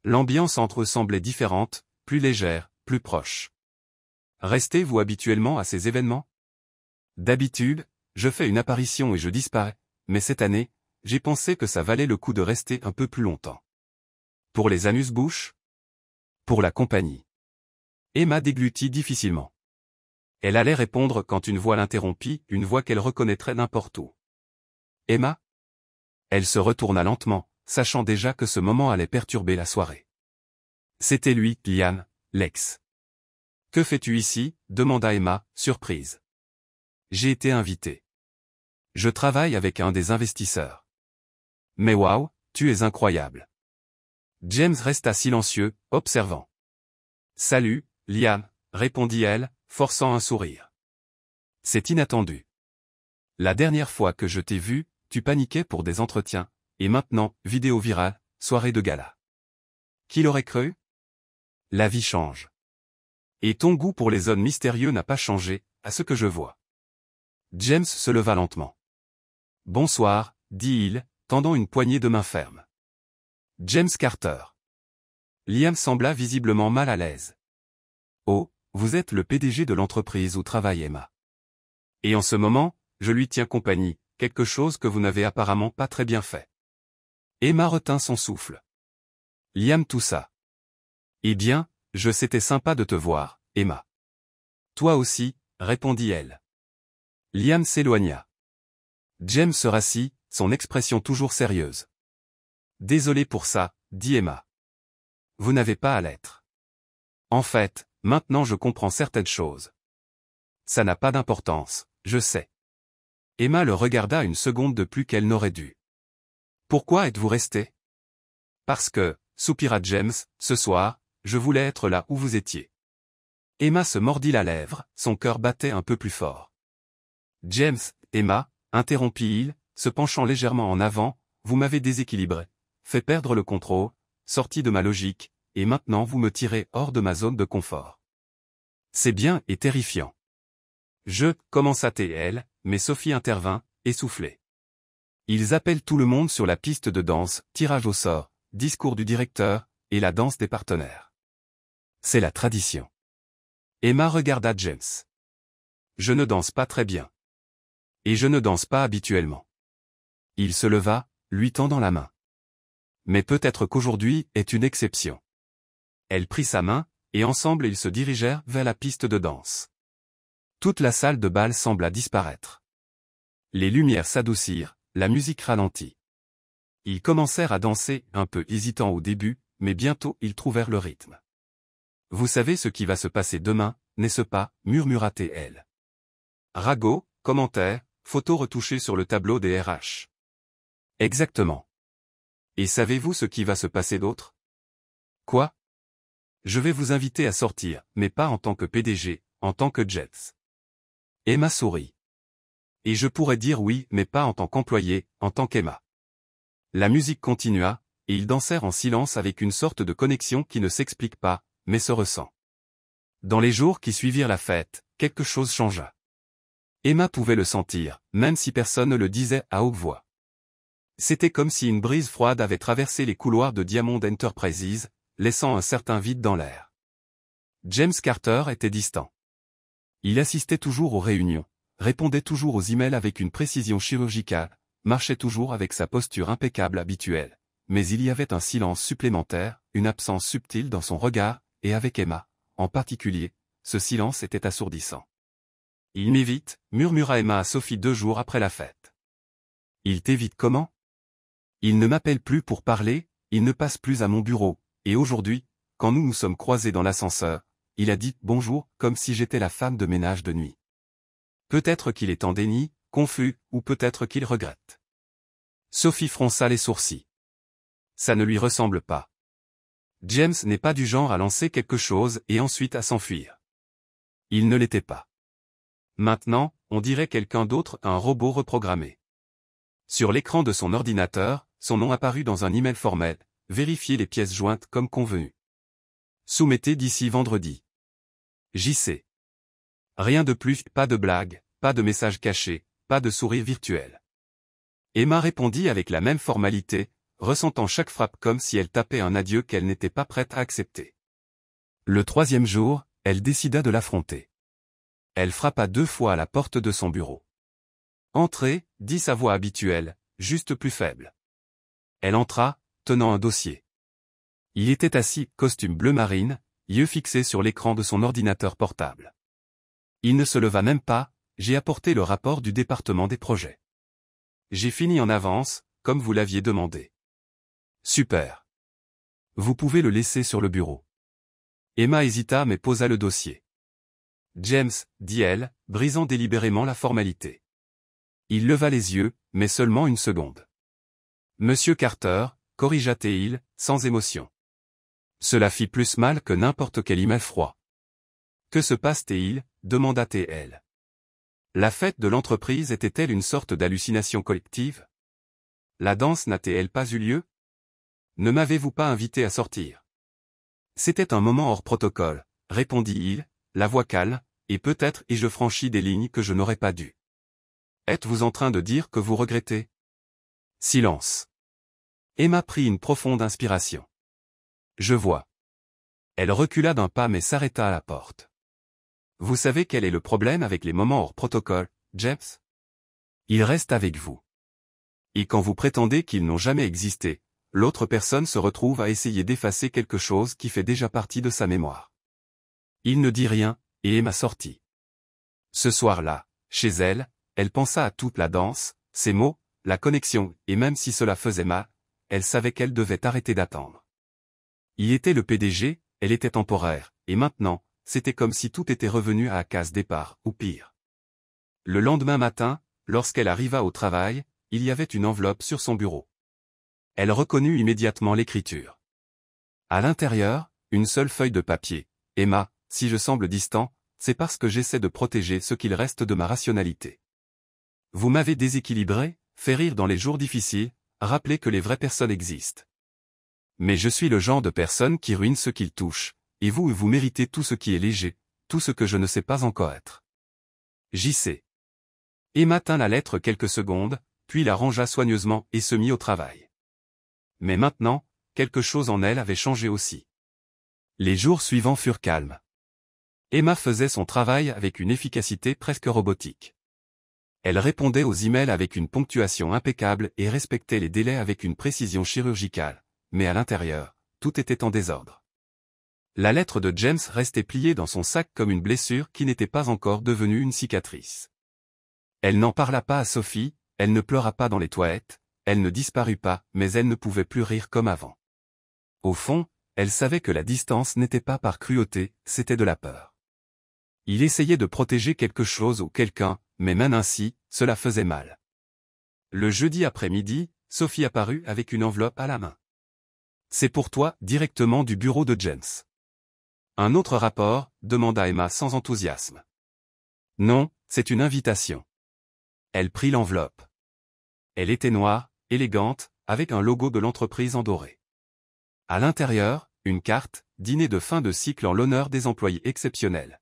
S1: L'ambiance entre eux semblait différente, plus légère, plus proche. Restez-vous habituellement à ces événements? D'habitude, je fais une apparition et je disparais, mais cette année, j'ai pensé que ça valait le coup de rester un peu plus longtemps. Pour les amuse-bouches? Pour la compagnie. Emma déglutit difficilement. Elle allait répondre quand une voix l'interrompit, une voix qu'elle reconnaîtrait n'importe où. Emma? Elle se retourna lentement, sachant déjà que ce moment allait perturber la soirée. C'était lui, Liam, l'ex. Que fais-tu ici? Demanda Emma, surprise. J'ai été invitée. Je travaille avec un des investisseurs. Mais waouh, tu es incroyable. James resta silencieux, observant. Salut, Liam, répondit-elle, forçant un sourire. C'est inattendu. La dernière fois que je t'ai vu, tu paniquais pour des entretiens, et maintenant, vidéo virale, soirée de gala. Qui l'aurait cru? La vie change. Et ton goût pour les hommes mystérieux n'a pas changé, à ce que je vois. James se leva lentement. Bonsoir, dit-il, tendant une poignée de main ferme. James Carter. Liam sembla visiblement mal à l'aise. Oh, vous êtes le PDG de l'entreprise où travaille Emma. Et en ce moment, je lui tiens compagnie, quelque chose que vous n'avez apparemment pas très bien fait. Emma retint son souffle. Liam toussa. Eh bien, c'était sympa de te voir, Emma. Toi aussi, répondit-elle. Liam s'éloigna. James se rassit, son expression toujours sérieuse. Désolé pour ça, dit Emma. Vous n'avez pas à l'être. En fait, maintenant je comprends certaines choses. Ça n'a pas d'importance, je sais. Emma le regarda une seconde de plus qu'elle n'aurait dû. Pourquoi êtes-vous resté? Parce que, soupira James, ce soir, je voulais être là où vous étiez. Emma se mordit la lèvre, son cœur battait un peu plus fort. James, Emma, interrompit-il, se penchant légèrement en avant, vous m'avez déséquilibré, fait perdre le contrôle, sorti de ma logique, et maintenant vous me tirez hors de ma zone de confort. C'est bien et terrifiant. Commença T.L., mais Sophie intervint, essoufflée. Ils appellent tout le monde sur la piste de danse, tirage au sort, discours du directeur, et la danse des partenaires. C'est la tradition. Emma regarda James. Je ne danse pas très bien. Et je ne danse pas habituellement. Il se leva, lui tendant la main. Mais peut-être qu'aujourd'hui est une exception. Elle prit sa main, et ensemble ils se dirigèrent vers la piste de danse. Toute la salle de bal sembla disparaître. Les lumières s'adoucirent, la musique ralentit. Ils commencèrent à danser, un peu hésitants au début, mais bientôt ils trouvèrent le rythme. Vous savez ce qui va se passer demain, n'est-ce pas, murmura T.L. Ragot, commentaire, photo retouchée sur le tableau des RH. Exactement. Et savez-vous ce qui va se passer d'autre? Quoi? Je vais vous inviter à sortir, mais pas en tant que PDG, en tant que Jets. Emma sourit. Et je pourrais dire oui, mais pas en tant qu'employé, en tant qu'Emma. La musique continua, et ils dansèrent en silence avec une sorte de connexion qui ne s'explique pas, mais se ressent. Dans les jours qui suivirent la fête, quelque chose changea. Emma pouvait le sentir, même si personne ne le disait à haute voix. C'était comme si une brise froide avait traversé les couloirs de Diamond Enterprises, laissant un certain vide dans l'air. James Carter était distant. Il assistait toujours aux réunions, répondait toujours aux emails avec une précision chirurgicale, marchait toujours avec sa posture impeccable habituelle, mais il y avait un silence supplémentaire, une absence subtile dans son regard, et avec Emma, en particulier, ce silence était assourdissant. Il m'évite, murmura Emma à Sophie 2 jours après la fête. Il t'évite comment? Il ne m'appelle plus pour parler, il ne passe plus à mon bureau, et aujourd'hui, quand nous nous sommes croisés dans l'ascenseur, il a dit bonjour comme si j'étais la femme de ménage de nuit. Peut-être qu'il est en déni, confus, ou peut-être qu'il regrette. Sophie fronça les sourcils. Ça ne lui ressemble pas. James n'est pas du genre à lancer quelque chose et ensuite à s'enfuir. Il ne l'était pas. Maintenant, on dirait quelqu'un d'autre, un robot reprogrammé. Sur l'écran de son ordinateur, son nom apparut dans un email formel. Vérifiez les pièces jointes comme convenu. Soumettez d'ici vendredi. JC. Rien de plus, pas de blague, pas de message caché, pas de sourire virtuel. Emma répondit avec la même formalité, ressentant chaque frappe comme si elle tapait un adieu qu'elle n'était pas prête à accepter. Le 3e jour, elle décida de l'affronter. Elle frappa 2 fois à la porte de son bureau. « Entrez », dit sa voix habituelle, juste plus faible. Elle entra, tenant un dossier. Il était assis, costume bleu marine, yeux fixés sur l'écran de son ordinateur portable. Il ne se leva même pas. J'ai apporté le rapport du département des projets. J'ai fini en avance, comme vous l'aviez demandé. Super. Vous pouvez le laisser sur le bureau. Emma hésita mais posa le dossier. James, dit-elle, brisant délibérément la formalité. Il leva les yeux, mais seulement une seconde. Monsieur Carter, corrigea-t-il, sans émotion. Cela fit plus mal que n'importe quel email froid. Que se passe-t-il, demanda-t-elle. La fête de l'entreprise était-elle une sorte d'hallucination collective? La danse n'a-t-elle pas eu lieu? Ne m'avez-vous pas invité à sortir? C'était un moment hors protocole, répondit-il, la voix calme, et peut-être ai-je franchi des lignes que je n'aurais pas dû. Êtes-vous en train de dire que vous regrettez? Silence. Emma prit une profonde inspiration. Je vois. Elle recula d'un pas mais s'arrêta à la porte. Vous savez quel est le problème avec les moments hors protocole, James? Ils restent avec vous. Et quand vous prétendez qu'ils n'ont jamais existé, l'autre personne se retrouve à essayer d'effacer quelque chose qui fait déjà partie de sa mémoire. Il ne dit rien, et Emma sortit. Ce soir-là, chez elle, elle pensa à toute la danse, ses mots, la connexion, et même si cela faisait mal, elle savait qu'elle devait arrêter d'attendre. Il était le PDG, elle était temporaire, et maintenant, c'était comme si tout était revenu à la case départ, ou pire. Le lendemain matin, lorsqu'elle arriva au travail, il y avait une enveloppe sur son bureau. Elle reconnut immédiatement l'écriture. À l'intérieur, une seule feuille de papier. Emma, si je semble distant, c'est parce que j'essaie de protéger ce qu'il reste de ma rationalité. Vous m'avez déséquilibré, fait rire dans les jours difficiles, rappelé que les vraies personnes existent. Mais je suis le genre de personne qui ruine ce qu'il touche, et vous méritez tout ce qui est léger, tout ce que je ne sais pas encore être. JC. Emma tint la lettre quelques secondes, puis la rangea soigneusement et se mit au travail. Mais maintenant, quelque chose en elle avait changé aussi. Les jours suivants furent calmes. Emma faisait son travail avec une efficacité presque robotique. Elle répondait aux emails avec une ponctuation impeccable et respectait les délais avec une précision chirurgicale, mais à l'intérieur, tout était en désordre. La lettre de James restait pliée dans son sac comme une blessure qui n'était pas encore devenue une cicatrice. Elle n'en parla pas à Sophie, elle ne pleura pas dans les toilettes, elle ne disparut pas, mais elle ne pouvait plus rire comme avant. Au fond, elle savait que la distance n'était pas par cruauté, c'était de la peur. Il essayait de protéger quelque chose ou quelqu'un, mais même ainsi, cela faisait mal. Le jeudi après-midi, Sophie apparut avec une enveloppe à la main. C'est pour toi, directement du bureau de James. Un autre rapport, demanda Emma sans enthousiasme. Non, c'est une invitation. Elle prit l'enveloppe. Elle était noire, élégante, avec un logo de l'entreprise en doré. À l'intérieur, une carte, dîner de fin de cycle en l'honneur des employés exceptionnels.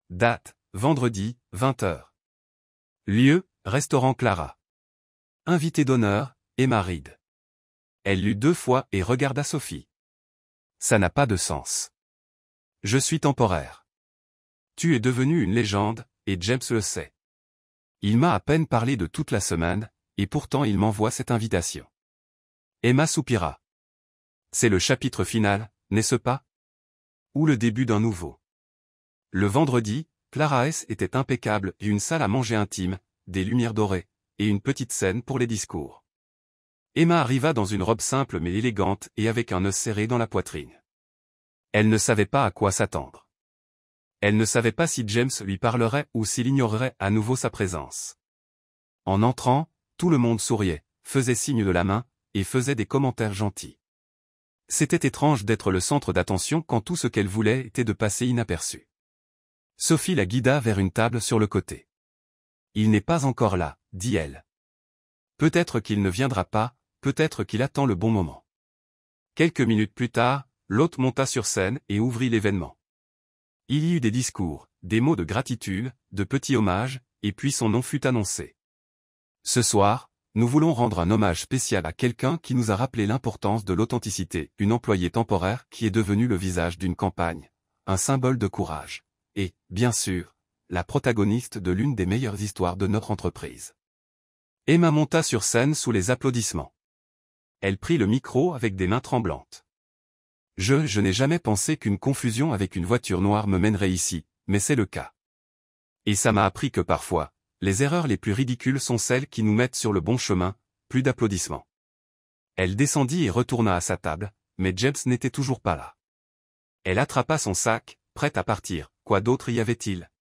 S1: Date, vendredi, 20h. Lieu, restaurant Clara. Invité d'honneur, Emma Reed. Elle lut 2 fois et regarda Sophie. Ça n'a pas de sens. Je suis temporaire. Tu es devenue une légende, et James le sait. Il m'a à peine parlé de toute la semaine, et pourtant il m'envoie cette invitation. Emma soupira. C'est le chapitre final, n'est-ce pas? Ou le début d'un nouveau. Le vendredi, Clara S. était impeccable et une salle à manger intime, des lumières dorées, et une petite scène pour les discours. Emma arriva dans une robe simple mais élégante et avec un nœud serré dans la poitrine. Elle ne savait pas à quoi s'attendre. Elle ne savait pas si James lui parlerait ou s'il ignorerait à nouveau sa présence. En entrant, tout le monde souriait, faisait signe de la main, et faisait des commentaires gentils. C'était étrange d'être le centre d'attention quand tout ce qu'elle voulait était de passer inaperçu. Sophie la guida vers une table sur le côté. Il n'est pas encore là, dit elle. Peut-être qu'il ne viendra pas, peut-être qu'il attend le bon moment. Quelques minutes plus tard, l'hôte monta sur scène et ouvrit l'événement. Il y eut des discours, des mots de gratitude, de petits hommages, et puis son nom fut annoncé. Ce soir, nous voulons rendre un hommage spécial à quelqu'un qui nous a rappelé l'importance de l'authenticité, une employée temporaire qui est devenue le visage d'une campagne, un symbole de courage, et, bien sûr, la protagoniste de l'une des meilleures histoires de notre entreprise. Emma monta sur scène sous les applaudissements. Elle prit le micro avec des mains tremblantes. Je n'ai jamais pensé qu'une confusion avec une voiture noire me mènerait ici, mais c'est le cas. Et ça m'a appris que parfois, les erreurs les plus ridicules sont celles qui nous mettent sur le bon chemin, plus d'applaudissements. Elle descendit et retourna à sa table, mais James n'était toujours pas là. Elle attrapa son sac, prête à partir, quoi d'autre y avait-il?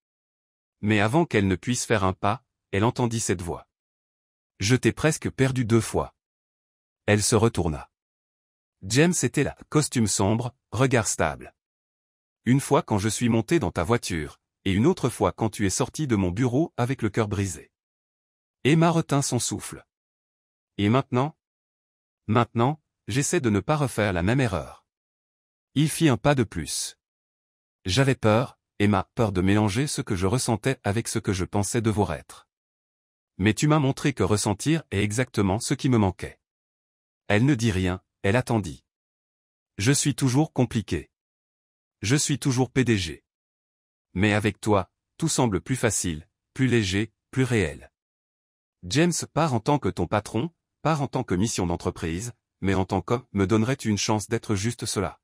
S1: Mais avant qu'elle ne puisse faire un pas, elle entendit cette voix. Je t'ai presque perdu 2 fois. Elle se retourna. James était là, costume sombre, regard stable. Une fois quand je suis monté dans ta voiture, et une autre fois quand tu es sorti de mon bureau avec le cœur brisé. Emma retint son souffle. Et maintenant? Maintenant, j'essaie de ne pas refaire la même erreur. Il fit un pas de plus. J'avais peur, Emma, peur de mélanger ce que je ressentais avec ce que je pensais devoir être. Mais tu m'as montré que ressentir est exactement ce qui me manquait. Elle ne dit rien, elle attendit. Je suis toujours compliqué. Je suis toujours PDG. Mais avec toi, tout semble plus facile, plus léger, plus réel. James, pas en tant que ton patron, pas en tant que mission d'entreprise, mais en tant qu'homme, me donnerais-tu une chance d'être juste cela?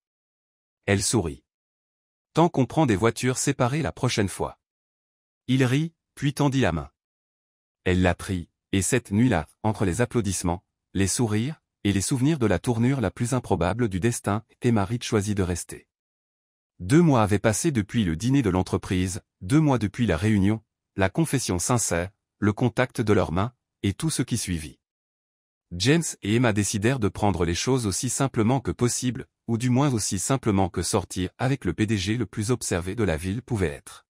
S1: Elle sourit. Tant qu'on prend des voitures séparées la prochaine fois. Il rit, puis tendit la main. Elle l'a pris, et cette nuit-là, entre les applaudissements, les sourires, et les souvenirs de la tournure la plus improbable du destin, Emma Reed choisit de rester. 2 mois avaient passé depuis le dîner de l'entreprise, 2 mois depuis la réunion, la confession sincère, le contact de leurs mains, et tout ce qui suivit. James et Emma décidèrent de prendre les choses aussi simplement que possible, ou du moins aussi simplement que sortir avec le PDG le plus observé de la ville pouvait être.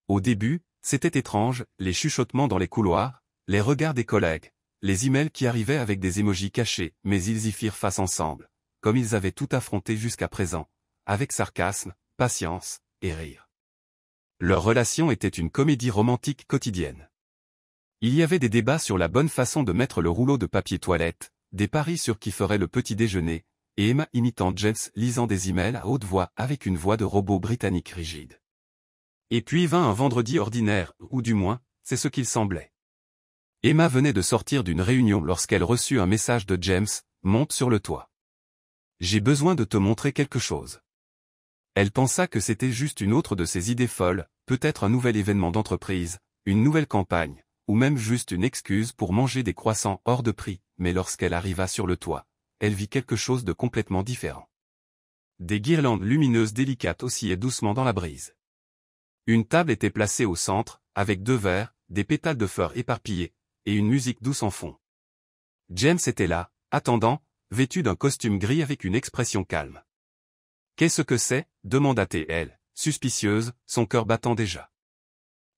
S1: Au début, c'était étrange, les chuchotements dans les couloirs, les regards des collègues, les emails qui arrivaient avec des émojis cachés, mais ils y firent face ensemble, comme ils avaient tout affronté jusqu'à présent, avec sarcasme, patience, et rire. Leur relation était une comédie romantique quotidienne. Il y avait des débats sur la bonne façon de mettre le rouleau de papier toilette, des paris sur qui ferait le petit déjeuner, et Emma imitant James lisant des emails à haute voix avec une voix de robot britannique rigide. Et puis vint un vendredi ordinaire, ou du moins, c'est ce qu'il semblait. Emma venait de sortir d'une réunion lorsqu'elle reçut un message de James, monte sur le toit. J'ai besoin de te montrer quelque chose. Elle pensa que c'était juste une autre de ses idées folles, peut-être un nouvel événement d'entreprise, une nouvelle campagne, ou même juste une excuse pour manger des croissants hors de prix, mais lorsqu'elle arriva sur le toit, elle vit quelque chose de complètement différent. Des guirlandes lumineuses délicates oscillaient doucement dans la brise. Une table était placée au centre, avec 2 verres, des pétales de fleurs éparpillés, et une musique douce en fond. James était là, attendant, vêtu d'un costume gris avec une expression calme. « Qu'est-ce que c'est » demanda-t-elle, suspicieuse, son cœur battant déjà.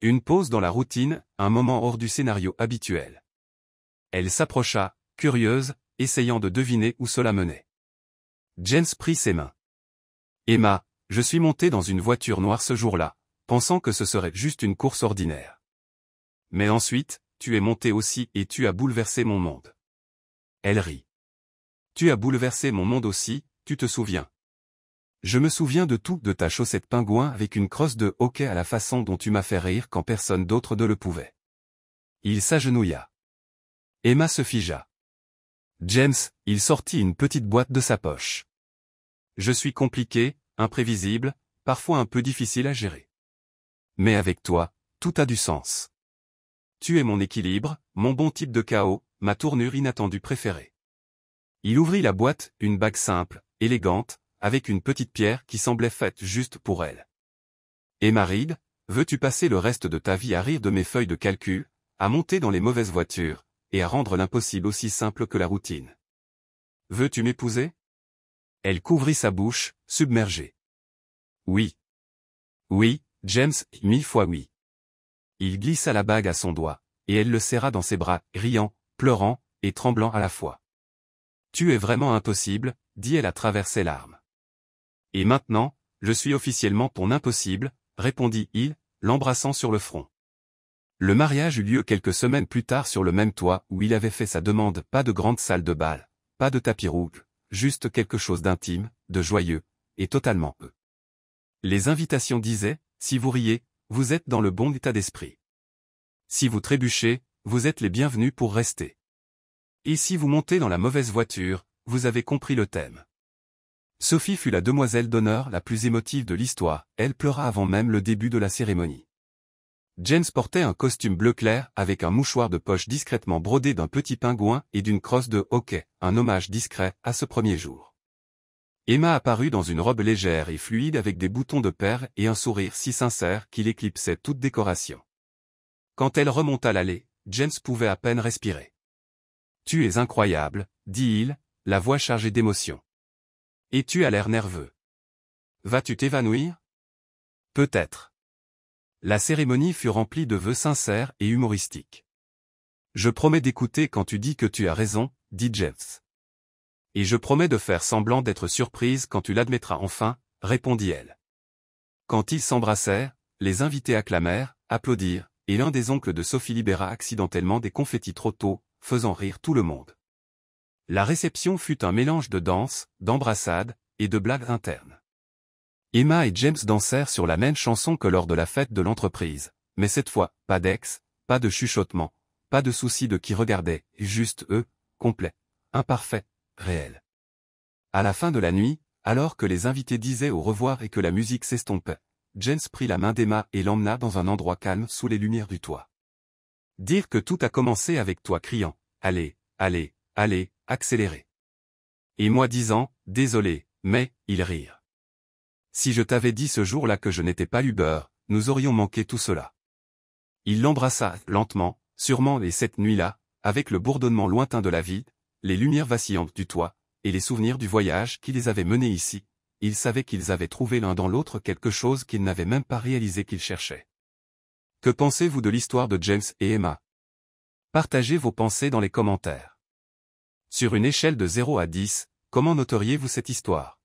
S1: Une pause dans la routine, un moment hors du scénario habituel. Elle s'approcha, curieuse, essayant de deviner où cela menait. James prit ses mains. « Emma, je suis monté dans une voiture noire ce jour-là, pensant que ce serait juste une course ordinaire. Mais ensuite, tu es monté aussi et tu as bouleversé mon monde. » Elle rit. « Tu as bouleversé mon monde aussi, tu te souviens. » Je me souviens de tout, de ta chaussette pingouin avec une crosse de hockey à la façon dont tu m'as fait rire quand personne d'autre ne le pouvait. Il s'agenouilla. Emma se figea. James, il sortit une petite boîte de sa poche. Je suis compliqué, imprévisible, parfois un peu difficile à gérer. Mais avec toi, tout a du sens. Tu es mon équilibre, mon bon type de chaos, ma tournure inattendue préférée. Il ouvrit la boîte, une bague simple, élégante, avec une petite pierre qui semblait faite juste pour elle. Emma Reed, veux-tu passer le reste de ta vie à rire de mes feuilles de calcul, à monter dans les mauvaises voitures, et à rendre l'impossible aussi simple que la routine? Veux-tu m'épouser? Elle couvrit sa bouche, submergée. Oui. Oui, James, 1000 fois oui. Il glissa la bague à son doigt, et elle le serra dans ses bras, riant, pleurant, et tremblant à la fois. Tu es vraiment impossible, dit-elle à travers ses larmes. Et maintenant, je suis officiellement ton impossible, répondit-il, l'embrassant sur le front. Le mariage eut lieu quelques semaines plus tard sur le même toit où il avait fait sa demande, pas de grande salle de bal, pas de tapis rouge, juste quelque chose d'intime, de joyeux, et totalement eux. Les invitations disaient, si vous riez, vous êtes dans le bon état d'esprit. Si vous trébuchez, vous êtes les bienvenus pour rester. Et si vous montez dans la mauvaise voiture, vous avez compris le thème. Sophie fut la demoiselle d'honneur la plus émotive de l'histoire, elle pleura avant même le début de la cérémonie. James portait un costume bleu clair avec un mouchoir de poche discrètement brodé d'un petit pingouin et d'une crosse de hockey, un hommage discret à ce premier jour. Emma apparut dans une robe légère et fluide avec des boutons de perles et un sourire si sincère qu'il éclipsait toute décoration. Quand elle remonta l'allée, James pouvait à peine respirer. « Tu es incroyable, dit-il, la voix chargée d'émotion. Et tu as l'air nerveux. Vas-tu t'évanouir ? Peut-être. La cérémonie fut remplie de vœux sincères et humoristiques. Je promets d'écouter quand tu dis que tu as raison, dit James. Et je promets de faire semblant d'être surprise quand tu l'admettras enfin, répondit-elle. Quand ils s'embrassèrent, les invités acclamèrent, applaudirent, et l'un des oncles de Sophie libéra accidentellement des confettis trop tôt, faisant rire tout le monde. La réception fut un mélange de danse, d'embrassades, et de blagues internes. Emma et James dansèrent sur la même chanson que lors de la fête de l'entreprise, mais cette fois, pas d'ex, pas de chuchotement, pas de souci de qui regardait, juste eux, complet, imparfait, réel. À la fin de la nuit, alors que les invités disaient au revoir et que la musique s'estompait, James prit la main d'Emma et l'emmena dans un endroit calme sous les lumières du toit. Dire que tout a commencé avec toi criant « Allez, allez, allez, accélérez !» Et moi disant « Désolé, mais, ils rirent. Si je t'avais dit ce jour-là que je n'étais pas Uber, nous aurions manqué tout cela. » Il l'embrassa, lentement, sûrement et cette nuit-là, avec le bourdonnement lointain de la ville, les lumières vacillantes du toit, et les souvenirs du voyage qui les avait menés ici, ils savaient qu'ils avaient trouvé l'un dans l'autre quelque chose qu'ils n'avaient même pas réalisé qu'ils cherchaient. Que pensez-vous de l'histoire de James et Emma? Partagez vos pensées dans les commentaires. Sur une échelle de 0 à 10, comment noteriez-vous cette histoire?